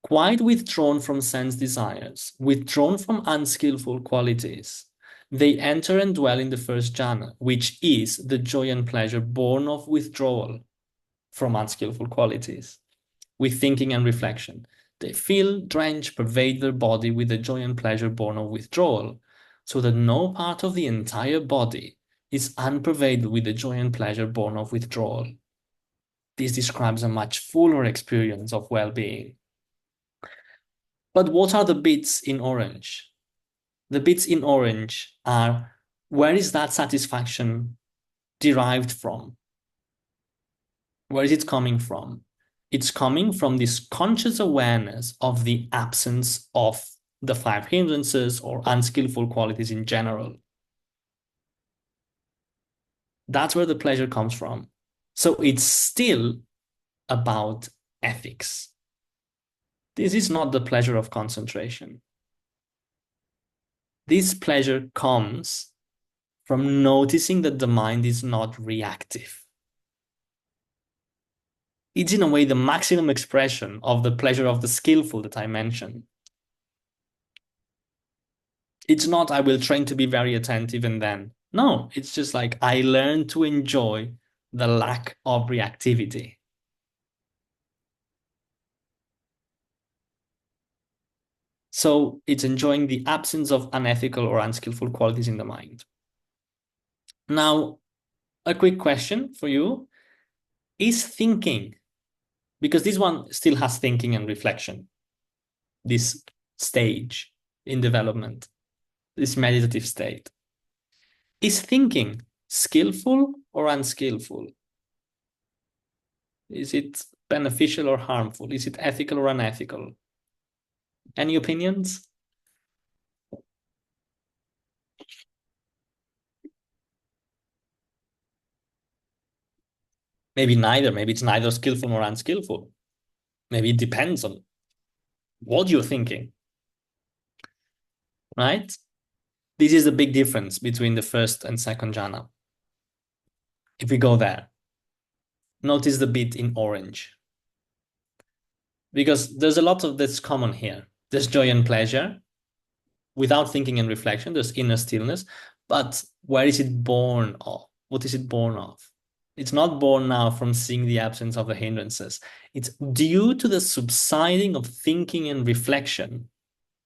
Quite withdrawn from sense desires, withdrawn from unskillful qualities, they enter and dwell in the first jhana, which is the joy and pleasure born of withdrawal from unskillful qualities, with thinking and reflection. They feel, drench, pervade their body with the joy and pleasure born of withdrawal, so that no part of the entire body is unpervaded with the joy and pleasure born of withdrawal. This describes a much fuller experience of well-being. But what are the bits in orange? The bits in orange are, where is that satisfaction derived from? Where is it coming from? It's coming from this conscious awareness of the absence of the five hindrances or unskillful qualities in general. That's where the pleasure comes from. So it's still about ethics. This is not the pleasure of concentration. This pleasure comes from noticing that the mind is not reactive. It's in a way the maximum expression of the pleasure of the skillful that I mentioned. It's not, I will train to be very attentive and then. No, it's just like I learn to enjoy the lack of reactivity. So it's enjoying the absence of unethical or unskillful qualities in the mind. Now, a quick question for you. Is thinking, because this one still has thinking and reflection, this stage in development, this meditative state. Is thinking skillful or unskillful? Is it beneficial or harmful? Is it ethical or unethical? Any opinions? Maybe neither. Maybe it's neither skillful nor unskillful. Maybe it depends on what you're thinking, right? This is the big difference between the first and second jhana. If we go there, notice the bit in orange. Because there's a lot of that's common here. There's joy and pleasure. Without thinking and reflection, there's inner stillness. But where is it born of? What is it born of? It's not born now from seeing the absence of the hindrances. It's due to the subsiding of thinking and reflection.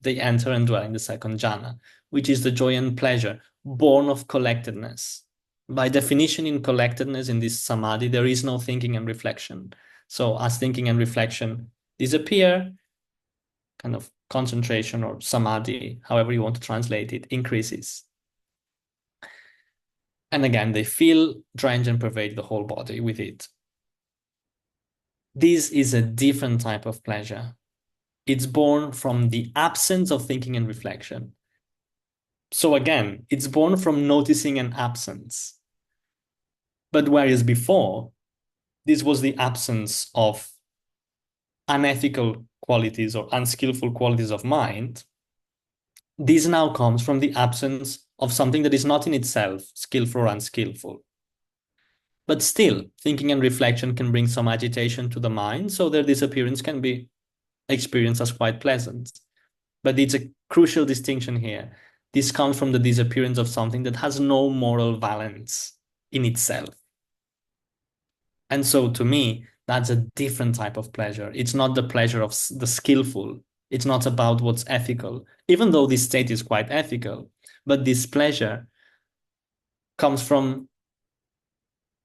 They enter and dwell in the second jhana, which is the joy and pleasure born of collectedness. By definition, in collectedness, in this samadhi, there is no thinking and reflection. So as thinking and reflection disappear, kind of concentration or samadhi, however you want to translate it, increases. And again, they feel, drench, and pervade the whole body with it. This is a different type of pleasure. It's born from the absence of thinking and reflection. So again, it's born from noticing an absence. But whereas before, this was the absence of unethical qualities or unskillful qualities of mind, this now comes from the absence of something that is not in itself skillful or unskillful. But still, thinking and reflection can bring some agitation to the mind, so their disappearance can be experienced as quite pleasant. But it's a crucial distinction here. This comes from the disappearance of something that has no moral valence. in itself. And so to me, that's a different type of pleasure. It's not the pleasure of the skillful. It's not about what's ethical, even though this state is quite ethical. But this pleasure comes from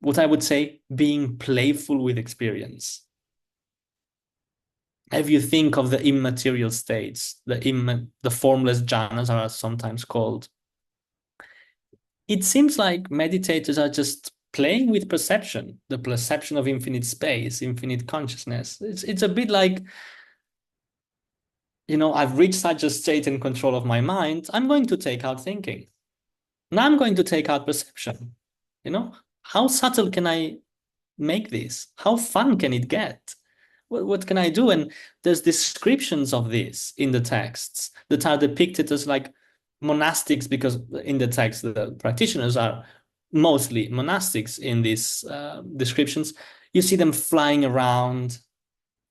what I would say being playful with experience. If you think of the immaterial states, the formless jhanas are sometimes called, it seems like meditators are just playing with perception, the perception of infinite space, infinite consciousness. It's a bit like, I've reached such a state and control of my mind, I'm going to take out thinking. Now I'm going to take out perception. How subtle can I make this? How fun can it get? What can I do? And there's descriptions of this in the texts that are depicted as like monastics, because in the text, the practitioners are mostly monastics in these descriptions. You see them flying around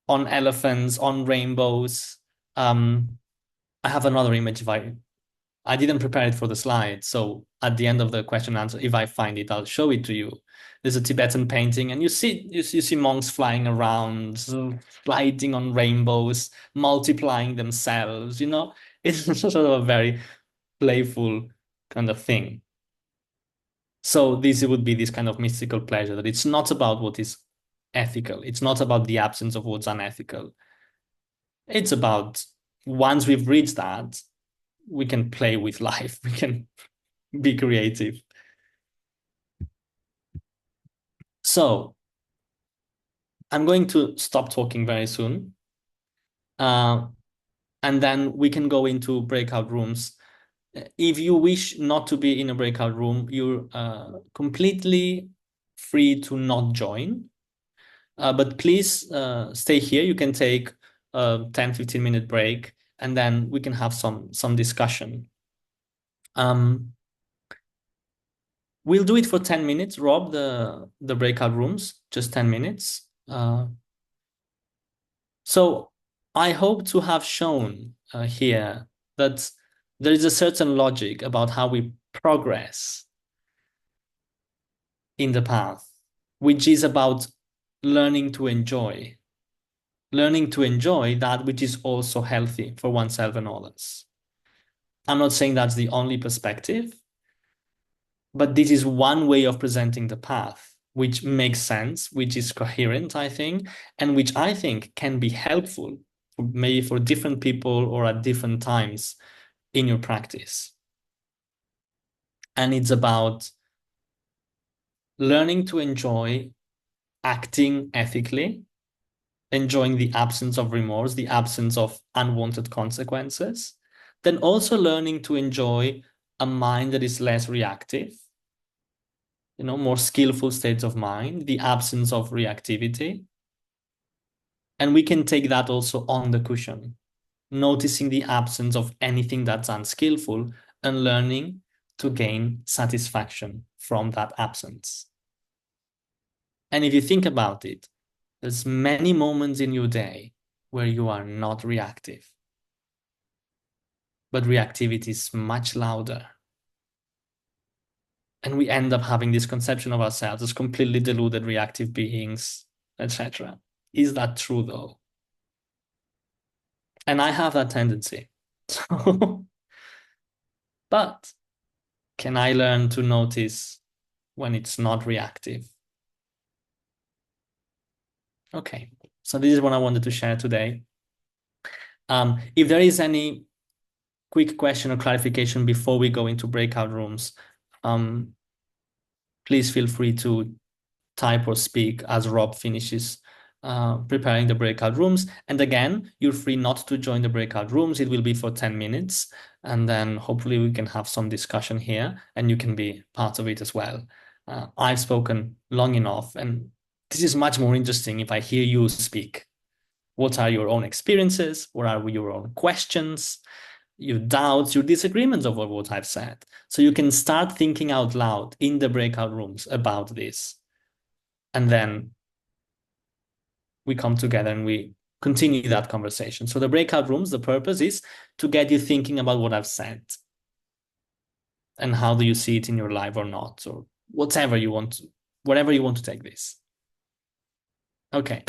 on elephants, on rainbows. I have another image if I didn't prepare it for the slide. So at the end of the question and answer, if I find it, I'll show it to you. There's a Tibetan painting, and you see monks flying around, gliding on rainbows, multiplying themselves. It's sort of a very playful kind of thing. So this would be this kind of mystical pleasure, that it's not about what is ethical. It's not about the absence of what's unethical. It's about, once we've reached that, we can play with life. We can be creative. So I'm going to stop talking very soon. And then we can go into breakout rooms. If you wish not to be in a breakout room, you're completely free to not join. But please stay here. You can take a 10-15 minute break, and then we can have some discussion. We'll do it for 10 minutes, Rob, the breakout rooms, just 10 minutes. So I hope to have shown here that there is a certain logic about how we progress in the path, which is about learning to enjoy that which is also healthy for oneself and others. I'm not saying that's the only perspective, but this is one way of presenting the path, which makes sense, which is coherent, I think, and which I think can be helpful, maybe for different people or at different times in your practice. And it's about learning to enjoy acting ethically, enjoying the absence of remorse, the absence of unwanted consequences, then also learning to enjoy a mind that is less reactive, more skillful states of mind, the absence of reactivity. And we can take that also on the cushion, noticing the absence of anything that's unskillful and learning to gain satisfaction from that absence. And if you think about it, there's many moments in your day where you are not reactive, but reactivity is much louder. And we end up having this conception of ourselves as completely deluded, reactive beings, etc. Is that true, though? And I have that tendency. But can I learn to notice when it's not reactive? Okay, so this is what I wanted to share today. If there is any quick question or clarification before we go into breakout rooms, please feel free to type or speak as Rob finishes preparing the breakout rooms. And again, you're free not to join the breakout rooms. It will be for 10 minutes. And then hopefully we can have some discussion here and you can be part of it as well. I've spoken long enough, and this is much more interesting if I hear you speak. What are your own experiences? What are your own questions, your doubts, your disagreements over what I've said? So you can start thinking out loud in the breakout rooms about this. And then we come together and we continue that conversation. So the breakout rooms, the purpose is to get you thinking about what I've said. And how do you see it in your life or not? Or whatever you want to, wherever you want to take this. Okay.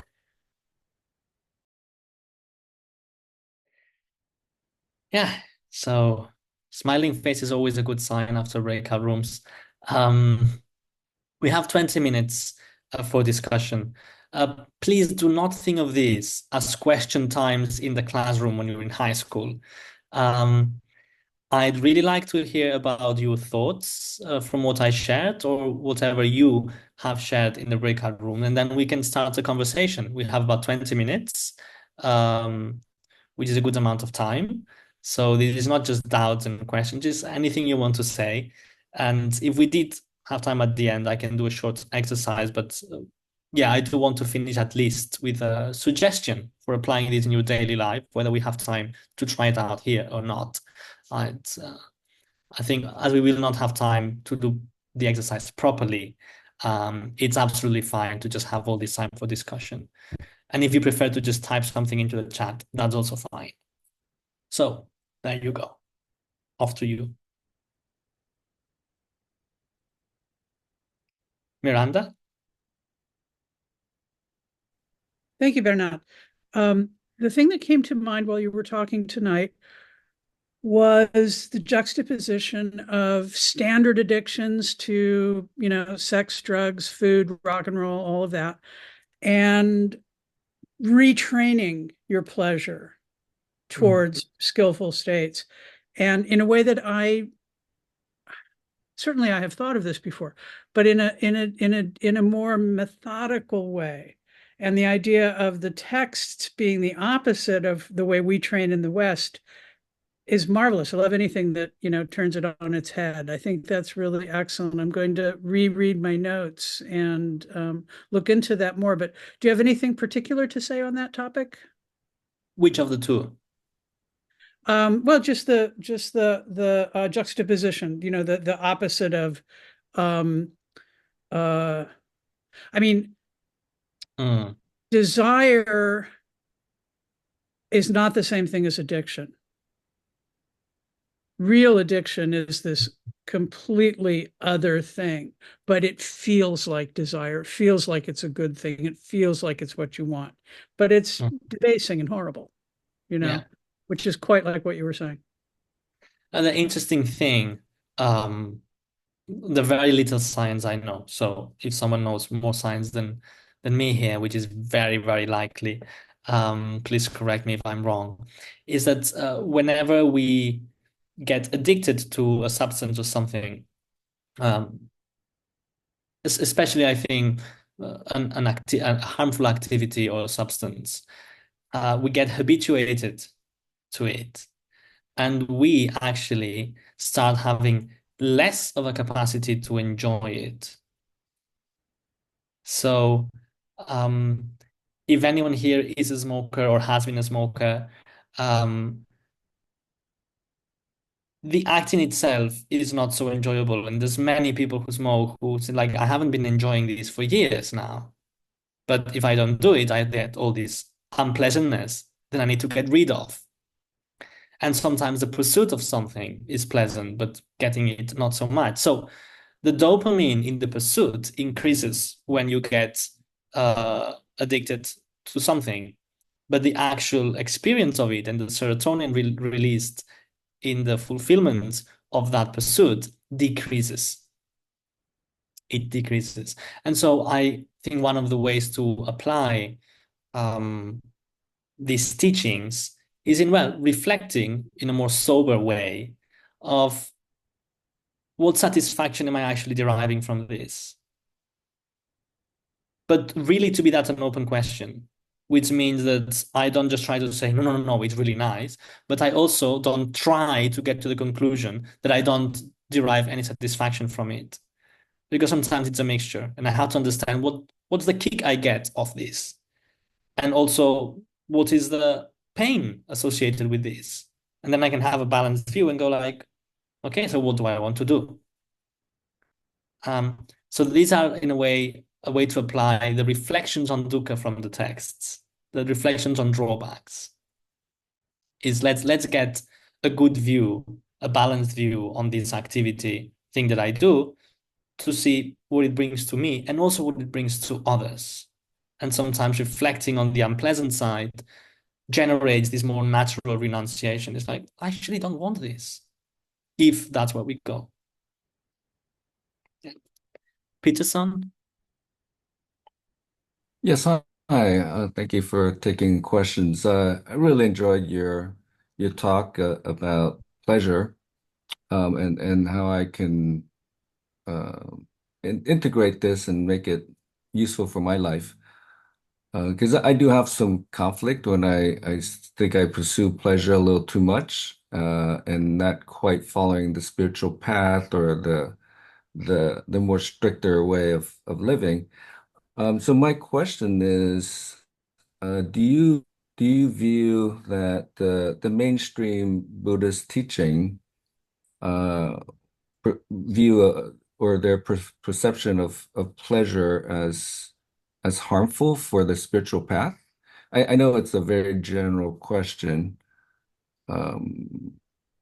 Yeah. So smiling face is always a good sign after breakout rooms. We have 20 minutes for discussion. Please do not think of this as question times in the classroom when you're in high school. Um, I'd really like to hear about your thoughts from what I shared or whatever you have shared in the breakout room, and then we can start a conversation. We have about 20 minutes, um, which is a good amount of time. So this is not just doubts and questions, just anything you want to say. And if we did have time at the end, I can do a short exercise. But yeah, I do want to finish at least with a suggestion for applying this in your daily life, whether we have time to try it out here or not. I'd, uh, I think as we will not have time to do the exercise properly, it's absolutely fine to just have all this time for discussion. And if you prefer to just type something into the chat, that's also fine. So there you go. Off to you. Miranda? Thank you, Bernat. The thing that came to mind while you were talking tonight was the juxtaposition of standard addictions to, sex, drugs, food, rock and roll, all of that, and retraining your pleasure towards skillful states. And in a way that certainly I have thought of this before, but in a more methodical way. And the idea of the texts being the opposite of the way we train in the West is marvelous. I love anything that, turns it on its head. I think that's really excellent. I'm going to reread my notes and look into that more. But do you have anything particular to say on that topic? Which of the two? Well, just the juxtaposition, the opposite of, I mean, desire is not the same thing as addiction. Real addiction is this completely other thing, but it feels like desire. It feels like it's a good thing. It feels like it's what you want, but it's debasing and horrible, Yeah. which is quite like what you were saying. And the interesting thing, the very little science I know. So if someone knows more science than me here, which is very, very likely, please correct me if I'm wrong, is that whenever we get addicted to a substance or something, especially I think a harmful activity or substance, we get habituated to it, and we actually start having less of a capacity to enjoy it. So, if anyone here is a smoker or has been a smoker, the act in itself is not so enjoyable. And there's many people who smoke who say, like, I haven't been enjoying this for years now. But if I don't do it, I get all this unpleasantness that I need to get rid of. And sometimes the pursuit of something is pleasant, but getting it not so much. So the dopamine in the pursuit increases when you get addicted to something, but the actual experience of it and the serotonin released in the fulfillment of that pursuit decreases. It decreases. And so I think one of the ways to apply these teachings is in, well, reflecting in a more sober way of what satisfaction am I actually deriving from this? But really to be that an open question, which means that I don't just try to say, no, no, no, no, it's really nice, but I also don't try to get to the conclusion that I don't derive any satisfaction from it. Because sometimes it's a mixture, and I have to understand what's the kick I get of this, and also what is the pain associated with this. And then I can have a balanced view and go like, okay, so what do I want to do? So these are, in a way to apply the reflections on dukkha from the texts, the reflections on drawbacks. Is let's get a good view, a balanced view on this activity thing that I do, to see what it brings to me and also what it brings to others. And sometimes reflecting on the unpleasant side generates this more natural renunciation. It's like, I actually don't want this, if that's where we go. Yeah. Peterson? Yes, hi. Thank you for taking questions. I really enjoyed your talk about pleasure, and how I can uh, integrate this and make it useful for my life. Because I do have some conflict when I think I pursue pleasure a little too much, and not quite following the spiritual path or the more stricter way of living. So my question is, do you view that the mainstream Buddhist teaching uh, view or their perception of pleasure as harmful for the spiritual path? I know it's a very general question, um,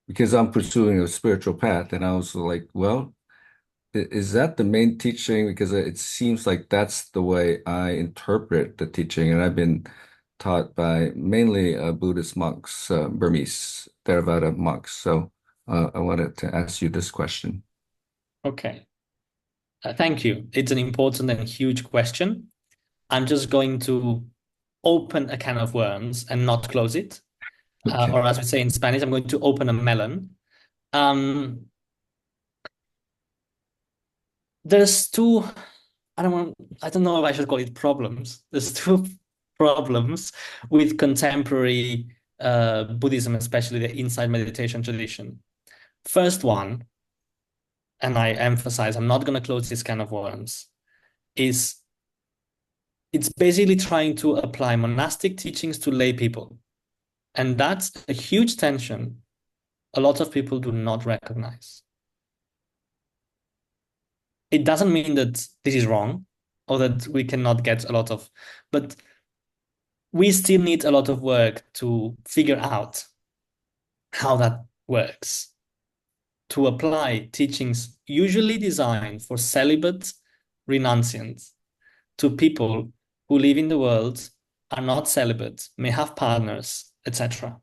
because I'm pursuing a spiritual path, and I was like, well, is that the main teaching? Because it seems like that's the way I interpret the teaching, and I've been taught by mainly Buddhist monks, Burmese Theravada monks. So I wanted to ask you this question. Okay. Thank you. It's an important and huge question. I'm just going to open a can of worms and not close it. Okay. Or as we say in Spanish, I'm going to open a melon. Um, there's two, I don't know if I should call it problems. There's two problems with contemporary Buddhism, especially the insight meditation tradition. First one, and I emphasize, I'm not going to close this can of worms, is it's basically trying to apply monastic teachings to lay people. And that's a huge tension a lot of people do not recognize. It doesn't mean that this is wrong or that we cannot get a lot of, but we still need a lot of work to figure out how that works, to apply teachings usually designed for celibate renunciants to people who live in the world, are not celibate, may have partners, etc.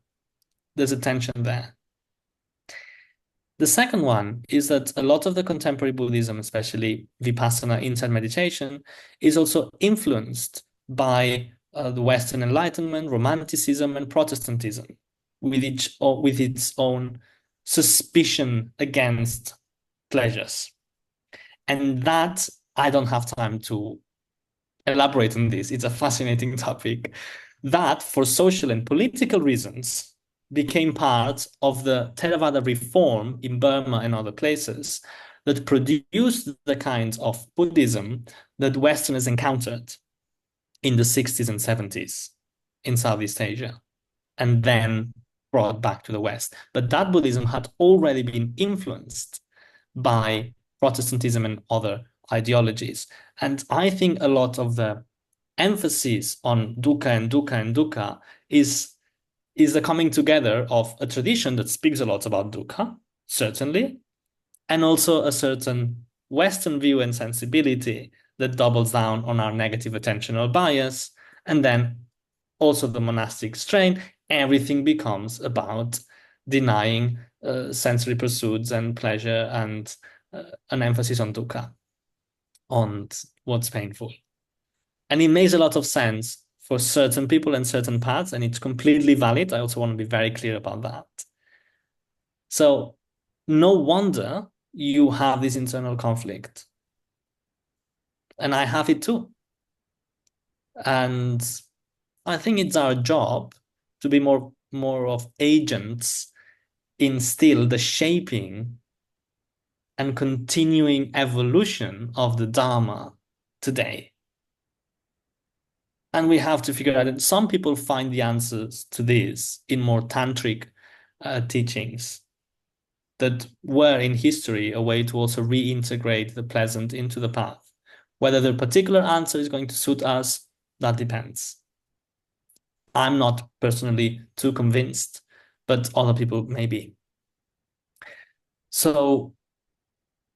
There's a tension there. The second one is that a lot of the contemporary Buddhism, especially Vipassana insight meditation, is also influenced by the Western Enlightenment, Romanticism, and Protestantism, with its own suspicion against pleasures. And that I don't have time to elaborate on this. It's a fascinating topic. That, for social and political reasons, became part of the Theravada reform in Burma and other places that produced the kinds of Buddhism that Westerners encountered in the 60s and 70s in Southeast Asia, and then brought back to the West. But that Buddhism had already been influenced by Protestantism and other ideologies. And I think a lot of the emphasis on dukkha and dukkha and dukkha is the coming together of a tradition that speaks a lot about dukkha, certainly, and also a certain Western view and sensibility that doubles down on our negative attentional bias, and then also the monastic strain. Everything becomes about denying sensory pursuits and pleasure, and an emphasis on dukkha, on what's painful. And it makes a lot of sense for certain people and certain paths, and it's completely valid. I also want to be very clear about that. So no wonder you have this internal conflict. And I have it too. And I think it's our job to be more of agents in still the shaping and continuing evolution of the Dharma today. And we have to figure out that some people find the answers to this in more tantric teachings that were in history a way to also reintegrate the pleasant into the path. Whether the particular answer is going to suit us, that depends. I'm not personally too convinced, but other people may be. So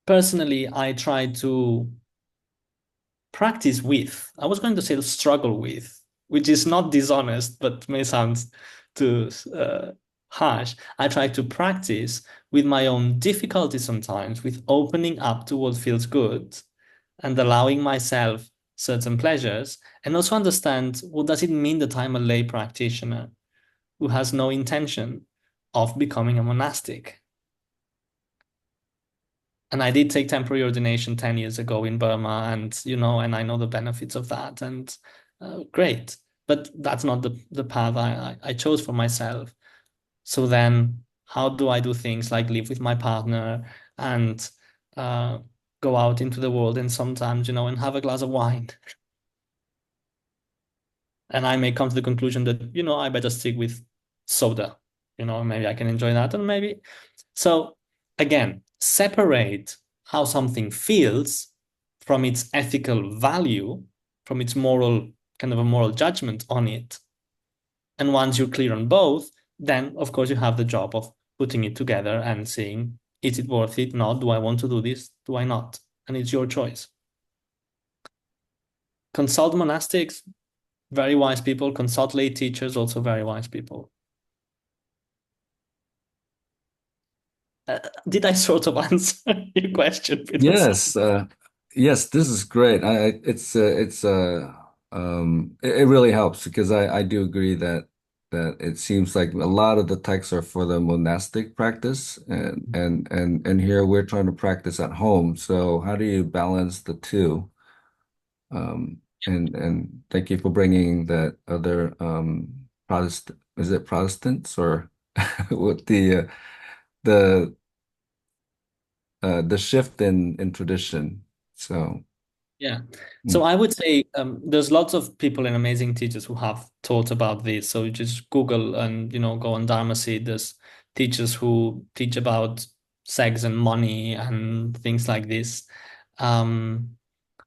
personally, I try to practice with, I was going to say struggle with, which is not dishonest, but may sound too harsh. I try to practice with my own difficulty sometimes, with opening up to what feels good and allowing myself certain pleasures, and also understand what does it mean that I'm a lay practitioner who has no intention of becoming a monastic. And I did take temporary ordination 10 years ago in Burma, and and I know the benefits of that, and great. But that's not the path I chose for myself. So then, how do I do things like live with my partner and uh, go out into the world and sometimes, and have a glass of wine? And I may come to the conclusion that, I better stick with soda. Maybe I can enjoy that, and maybe. So again, separate how something feels from its ethical value, from its moral, kind of a moral judgment on it. And once you're clear on both, then of course you have the job of putting it together and seeing, is it worth it? Not, do I want to do this? Do I not? And it's your choice. Consult monastics, very wise people. Consult lay teachers, also very wise people. Did I sort of answer your question, Peter? Yes, yes, this is great. It really helps because I do agree that it seems like a lot of the texts are for the monastic practice, and here we're trying to practice at home. So how do you balance the two? And thank you for bringing that other Protestant, is it Protestants or what the the shift in tradition. So Yeah. So mm, I would say there's lots of people and amazing teachers who have taught about this. So you just Google and go on Dharma Seed. There's teachers who teach about sex and money and things like this. Um,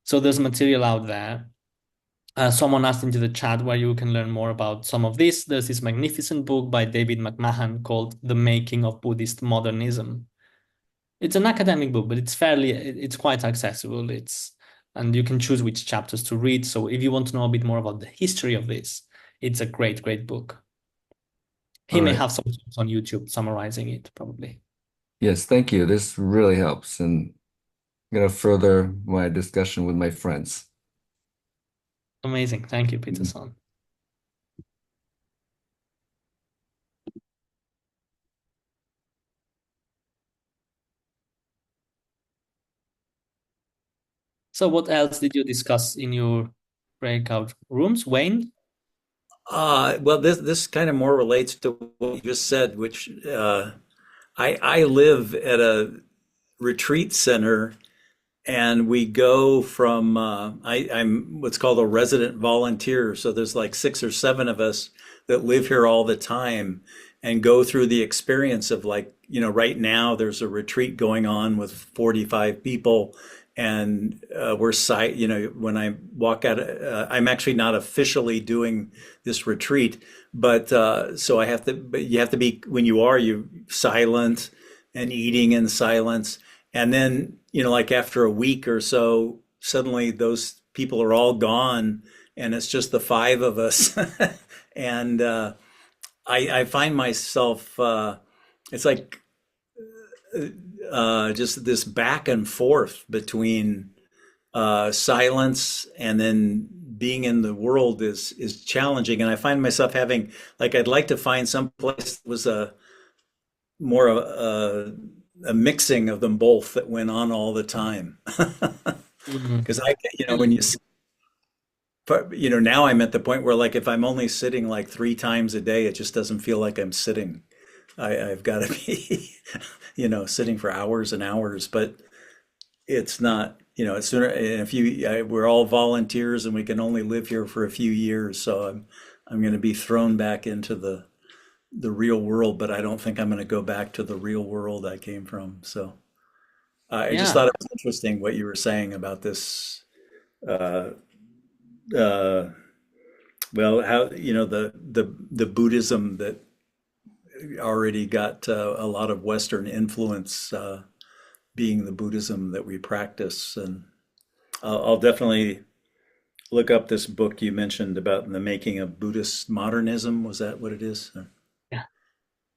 so there's material out there. Someone asked into the chat where you can learn more about some of this. There's this magnificent book by David McMahon called The Making of Buddhist Modernism. It's an academic book, but it's quite accessible. And you can choose which chapters to read. So if you want to know a bit more about the history of this, it's a great, great book. He all may right. have some tips on YouTube summarizing it, probably. Yes, thank you. This really helps, and I'm gonna further my discussion with my friends. Amazing. Thank you, Mm. Peter-san. So what else did you discuss in your breakout rooms, Wayne? Well, this kind of more relates to what you just said, which I live at a retreat center, and we go from I'm what's called a resident volunteer. So there's like 6 or 7 of us that live here all the time and go through the experience of, like, right now there's a retreat going on with 45 people, and when I walk out, I'm actually not officially doing this retreat, but so but you have to be, when you silent and eating in silence. And then, like after a week or so, suddenly those people are all gone, and it's just the 5 of us. And I find myself, it's like just this back and forth between silence and then being in the world is challenging. And I find myself having, like, I'd like to find some place that was a more a mixing of them both that went on all the time. Mhm. Because when now I'm at the point where, like, if I'm only sitting like 3 times a day, it just doesn't feel like I'm sitting. I've got to be, sitting for hours and hours, but it's not, it's sooner. And we're all volunteers, and we can only live here for a few years. So I'm going to be thrown back into the real world, but I don't think I'm going to go back to the real world I came from. So I just Yeah. thought it was interesting what you were saying about this. Uh, uh, well, how, the Buddhism that already got a lot of Western influence, being the Buddhism that we practice. And I'll definitely look up this book you mentioned about the making of Buddhist modernism. Was that what it is? Yeah.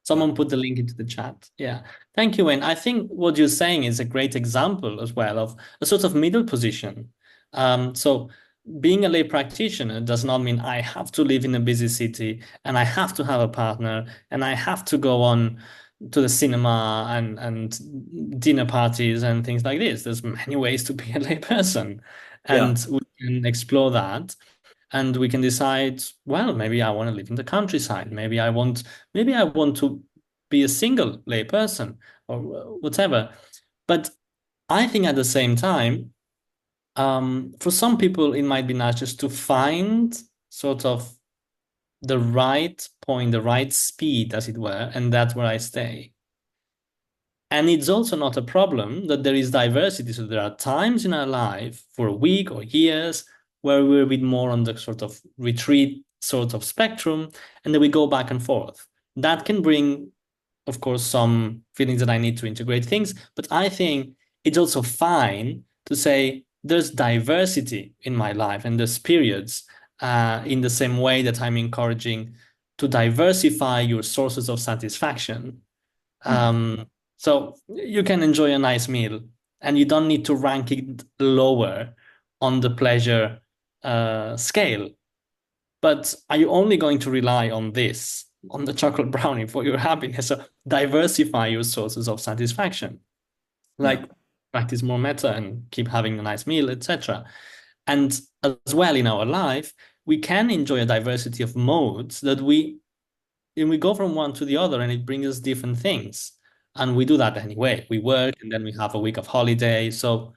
Someone put the link into the chat. Yeah. Thank you, Wayne. I think what you're saying is a great example as well of a sort of middle position. So being a lay practitioner does not mean I have to live in a busy city and I have to have a partner and I have to go on to the cinema and dinner parties and things like this. There's many ways to be a lay person, Yeah, and we can explore that. And we can decide, well, maybe I want to live in the countryside. Maybe I want to be a single lay person or whatever. But I think at the same time, for some people, it might be nice just to find sort of the right point, the right speed, as it were, and that's where I stay. And it's also not a problem that there is diversity. So there are times in our life for a week or years where we're a bit more on the sort of retreat sort of spectrum, and then we go back and forth. That can bring, of course, some feelings that I need to integrate things, but I think it's also fine to say there's diversity in my life and there's periods in the same way that I'm encouraging to diversify your sources of satisfaction. Um, so you can enjoy a nice meal and you don't need to rank it lower on the pleasure scale. But are you only going to rely on this, on the chocolate brownie for your happiness? So diversify your sources of satisfaction, yeah, like practice more metta and keep having a nice meal, etc. And as well in our life, we can enjoy a diversity of modes that we go from one to the other and it brings us different things. And we do that anyway. We work and then we have a week of holiday. So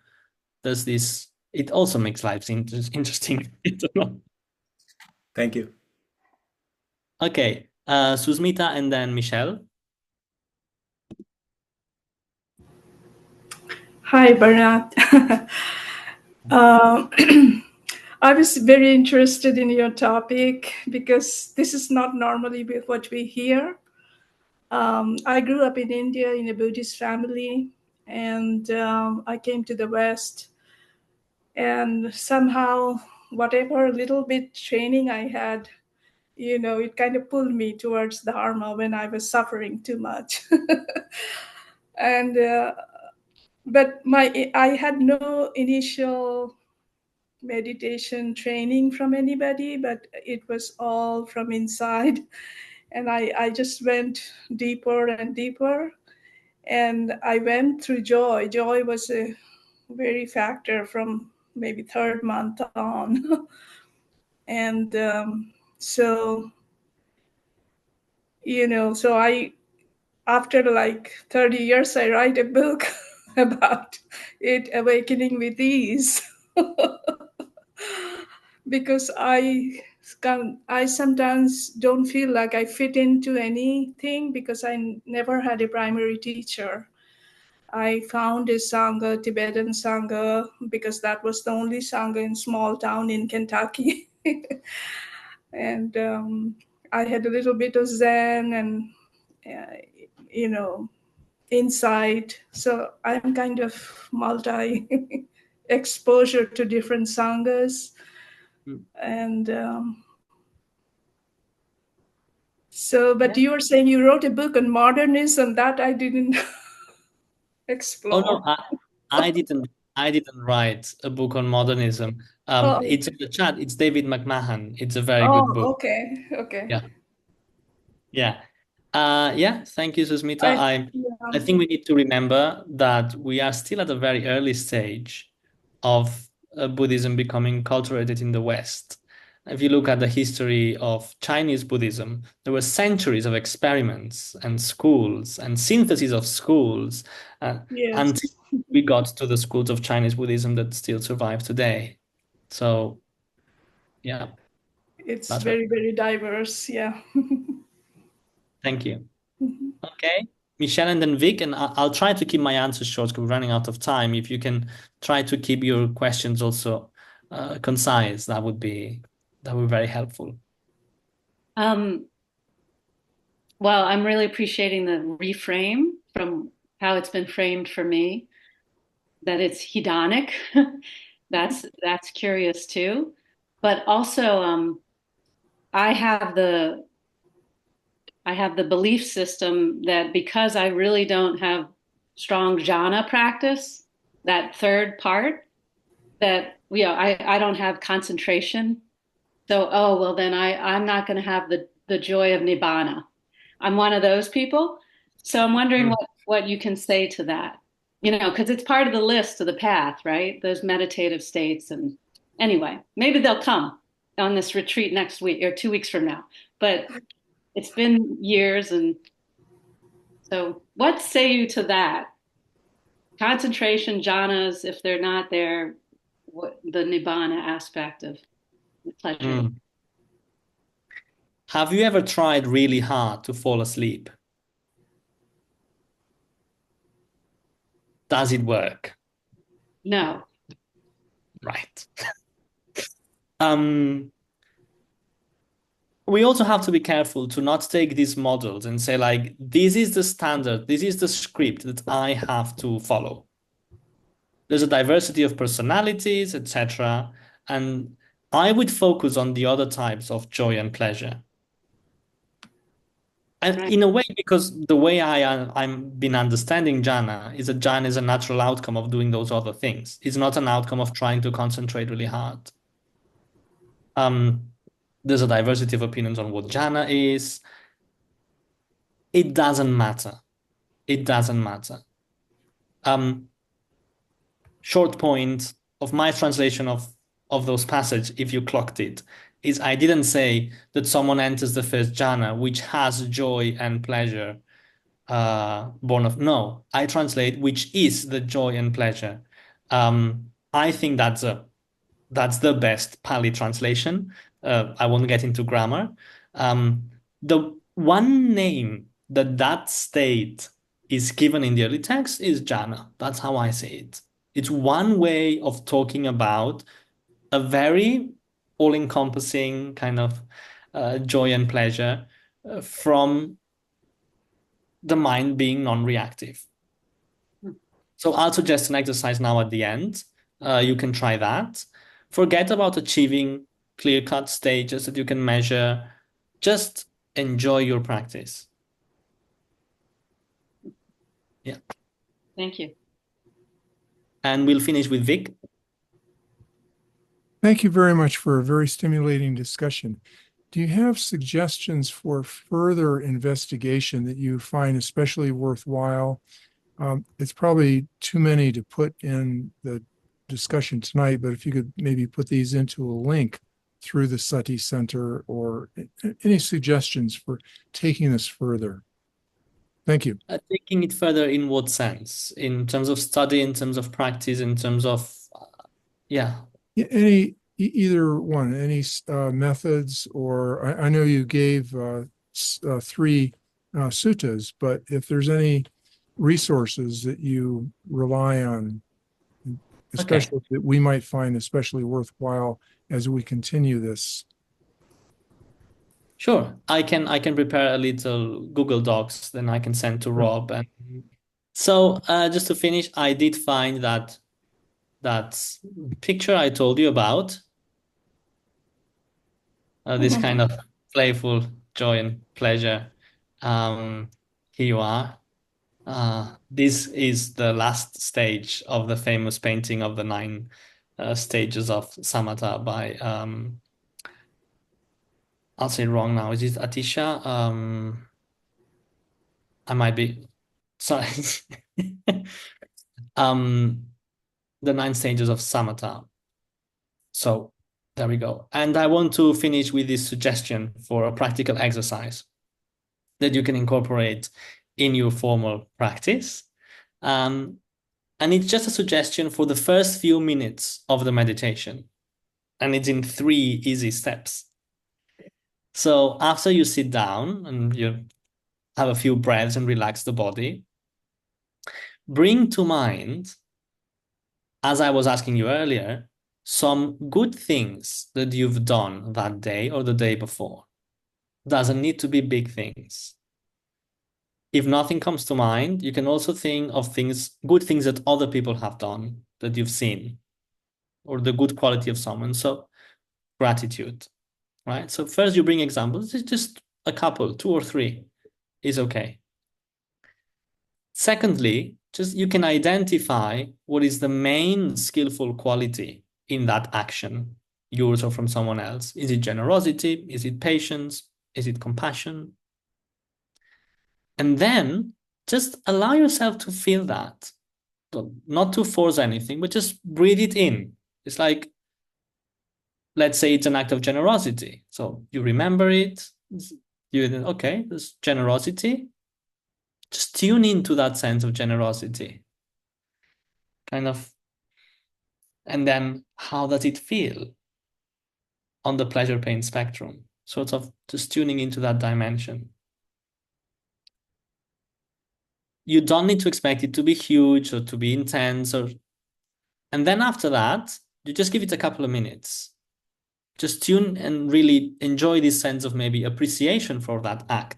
there's this, it also makes life interesting. thank you. Okay, Susmita and then Michelle. Hi, Bernat. Uh, I was very interested in your topic because this is not normally what we hear. I grew up in India in a Buddhist family, and I came to the West, and somehow, whatever little bit training I had, it kind of pulled me towards dharma when I was suffering too much. and but I had no initial meditation training from anybody, but it was all from inside. And I just went deeper and deeper. And I went through joy. Joy was a very factor from maybe third month on. and so, so after like 30 years, I write a book about it, Awakening with Ease. Because I sometimes don't feel like I fit into anything because I never had a primary teacher. I found a Sangha, Tibetan Sangha, because that was the only Sangha in small town in Kentucky. and I had a little bit of Zen and, uh, insight. So I'm kind of multi exposure to different Sanghas. And but Yeah. you were saying you wrote a book on modernism that I didn't Oh no, explore. I didn't write a book on modernism. Oh, It's in the chat. It's David McMahon. It's a very good oh, book. okay, okay. Yeah. Yeah. Yeah, thank you, Susmita. I I yeah, think we need to remember that we are still at a very early stage of Buddhism becoming culturated in the West. If you look at the history of Chinese Buddhism, there were centuries of experiments and schools and synthesis of schools until yes, we got to the schools of Chinese Buddhism that still survive today. So, yeah, it's that's what. very, very diverse. Yeah. Thank you. Okay, Michelle and then Vic, and I'll try to keep my answers short because we're running out of time. If you can try to keep your questions also concise, that would be very helpful. Um, well, I'm really appreciating the reframe from how it's been framed for me. that it's hedonic. That's curious too. But also, I have the I have the belief system that because I really don't have strong jhana practice, that third part, that I don't have concentration. So, oh well, then I'm not going to have the joy of nibbana. I'm one of those people. So I'm wondering Mm. what you can say to that. Because it's part of the list of the path, right? Those meditative states. And anyway, maybe they'll come on this retreat next week or 2 weeks from now. But it's been years, and so what say you to that? Concentration jhanas, if they're not there, the nibbana aspect of the pleasure. Mm. Have you ever tried really hard to fall asleep? Does it work? No. Right. Um, we also have to be careful to not take these models and say, like, this is the standard, this is the script that I have to follow. There's a diversity of personalities, etc. And I would focus on the other types of joy and pleasure. And Right. in a way, because the way I'm been understanding jhana is that jhana is a natural outcome of doing those other things. It's not an outcome of trying to concentrate really hard. There's a diversity of opinions on what jhana is. It doesn't matter. It doesn't matter. Short point of my translation of those passages, if you clocked it, is I didn't say that someone enters the first jhana, which has joy and pleasure born of. No, I translate which is the joy and pleasure. I think that's the best Pali translation. I won't get into grammar. The one name that state is given in the early text is jhana. That's how I say it. It's one way of talking about a very all-encompassing kind of joy and pleasure from the mind being non-reactive. So I'll suggest an exercise now at the end. You can try that. Forget about achieving clear-cut stages that you can measure. Just enjoy your practice. Yeah. Thank you. And we'll finish with Vic. Thank you very much for a very stimulating discussion. Do you have suggestions for further investigation that you find especially worthwhile? It's probably too many to put in the discussion tonight, but if you could maybe put these into a link through the Sati Center, or any suggestions for taking this further. Thank you. Taking it further in what sense? In terms of study, in terms of practice, in terms of, yeah. Any, either one, any methods, or I know you gave 3 suttas, but if there's any resources that you rely on, especially that we might find especially worthwhile as we continue this. Sure. I can prepare a little Google Docs, then I can send to Rob. And so just to finish, I did find that picture I told you about, this kind of playful joy and pleasure. Here you are. This is the last stage of the famous painting of the 9 stages of samatha by I'll say it wrong now. Is it Atisha? I might be sorry. The 9 stages of samatha. So there we go. And I want to finish with this suggestion for a practical exercise that you can incorporate in your formal practice. And it's just a suggestion for the first few minutes of the meditation. And it's in 3 easy steps. So after you sit down and you have a few breaths and relax the body, bring to mind, as I was asking you earlier, some good things that you've done that day or the day before. Doesn't need to be big things. if nothing comes to mind, you can also think of good things that other people have done that you've seen, or the good quality of someone. So gratitude, right? So first you bring examples, it's just a couple, 2 or 3 is okay. Secondly, just you can identify what is the main skillful quality in that action, yours or from someone else. Is it generosity? Is it patience? Is it compassion? And then just allow yourself to feel that. Not to force anything, but just breathe it in. It's like, let's say it's an act of generosity. So you remember it. Okay, there's generosity. Just tune into that sense of generosity. Kind of, and then how does it feel on the pleasure pain spectrum? Sort of just tuning into that dimension. You don't need to expect it to be huge or to be intense, and then after that, you just give it a couple of minutes. Just tune and really enjoy this sense of maybe appreciation for that act,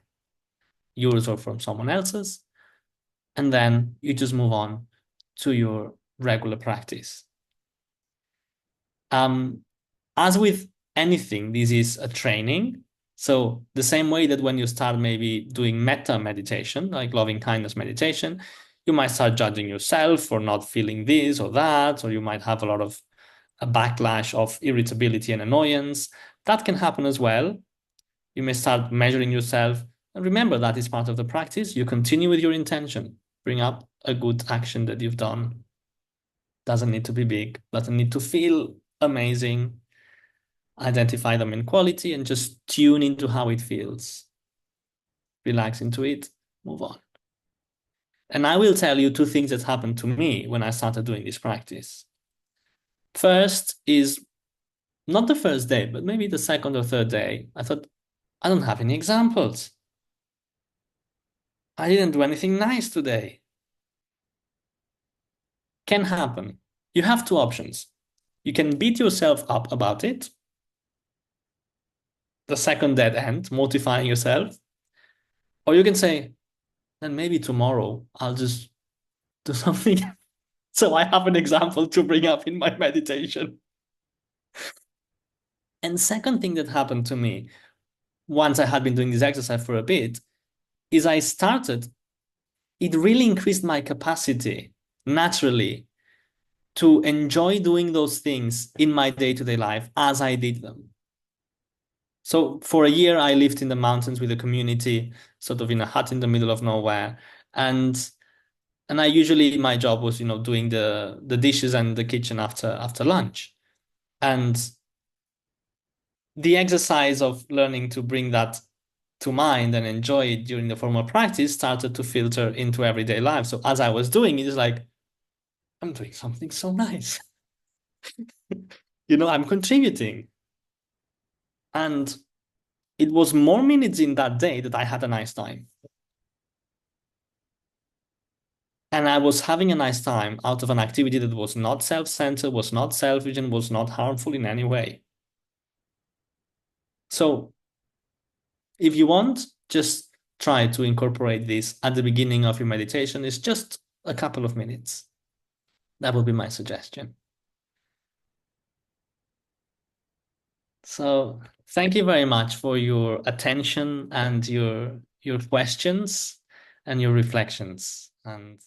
yours or from someone else's. And then you just move on to your regular practice. As with anything, this is a training. So the same way that when you start maybe doing metta meditation, like loving kindness meditation, you might start judging yourself for not feeling this or that, or you might have a lot of a backlash of irritability and annoyance. That can happen as well. You may start measuring yourself. And remember, that is part of the practice. You continue with your intention. Bring up a good action that you've done. Doesn't need to be big, doesn't need to feel amazing. Identify them in quality and just tune into how it feels. Relax into it, move on. And I will tell you 2 things that happened to me when I started doing this practice. First is not the first day, but maybe the second or third day, I thought, I don't have any examples. I didn't do anything nice today. Can happen. You have 2 options. You can beat yourself up about it, the second dead end, mortifying yourself, or you can say, then maybe tomorrow I'll just do something so I have an example to bring up in my meditation. And second thing that happened to me once I had been doing this exercise for a bit is it really increased my capacity naturally to enjoy doing those things in my day-to-day life as I did them. So for a year, I lived in the mountains with a community, sort of in a hut in the middle of nowhere. And I usually, my job was, doing the dishes and the kitchen after lunch. And the exercise of learning to bring that to mind and enjoy it during the formal practice started to filter into everyday life. So as I was doing it, it's like, I'm doing something so nice. I'm contributing. And it was more minutes in that day that I had a nice time. And I was having a nice time out of an activity that was not self-centered, was not selfish, and was not harmful in any way. So if you want, just try to incorporate this at the beginning of your meditation. It's just a couple of minutes. That would be my suggestion. So thank you very much for your attention and your questions and your reflections. And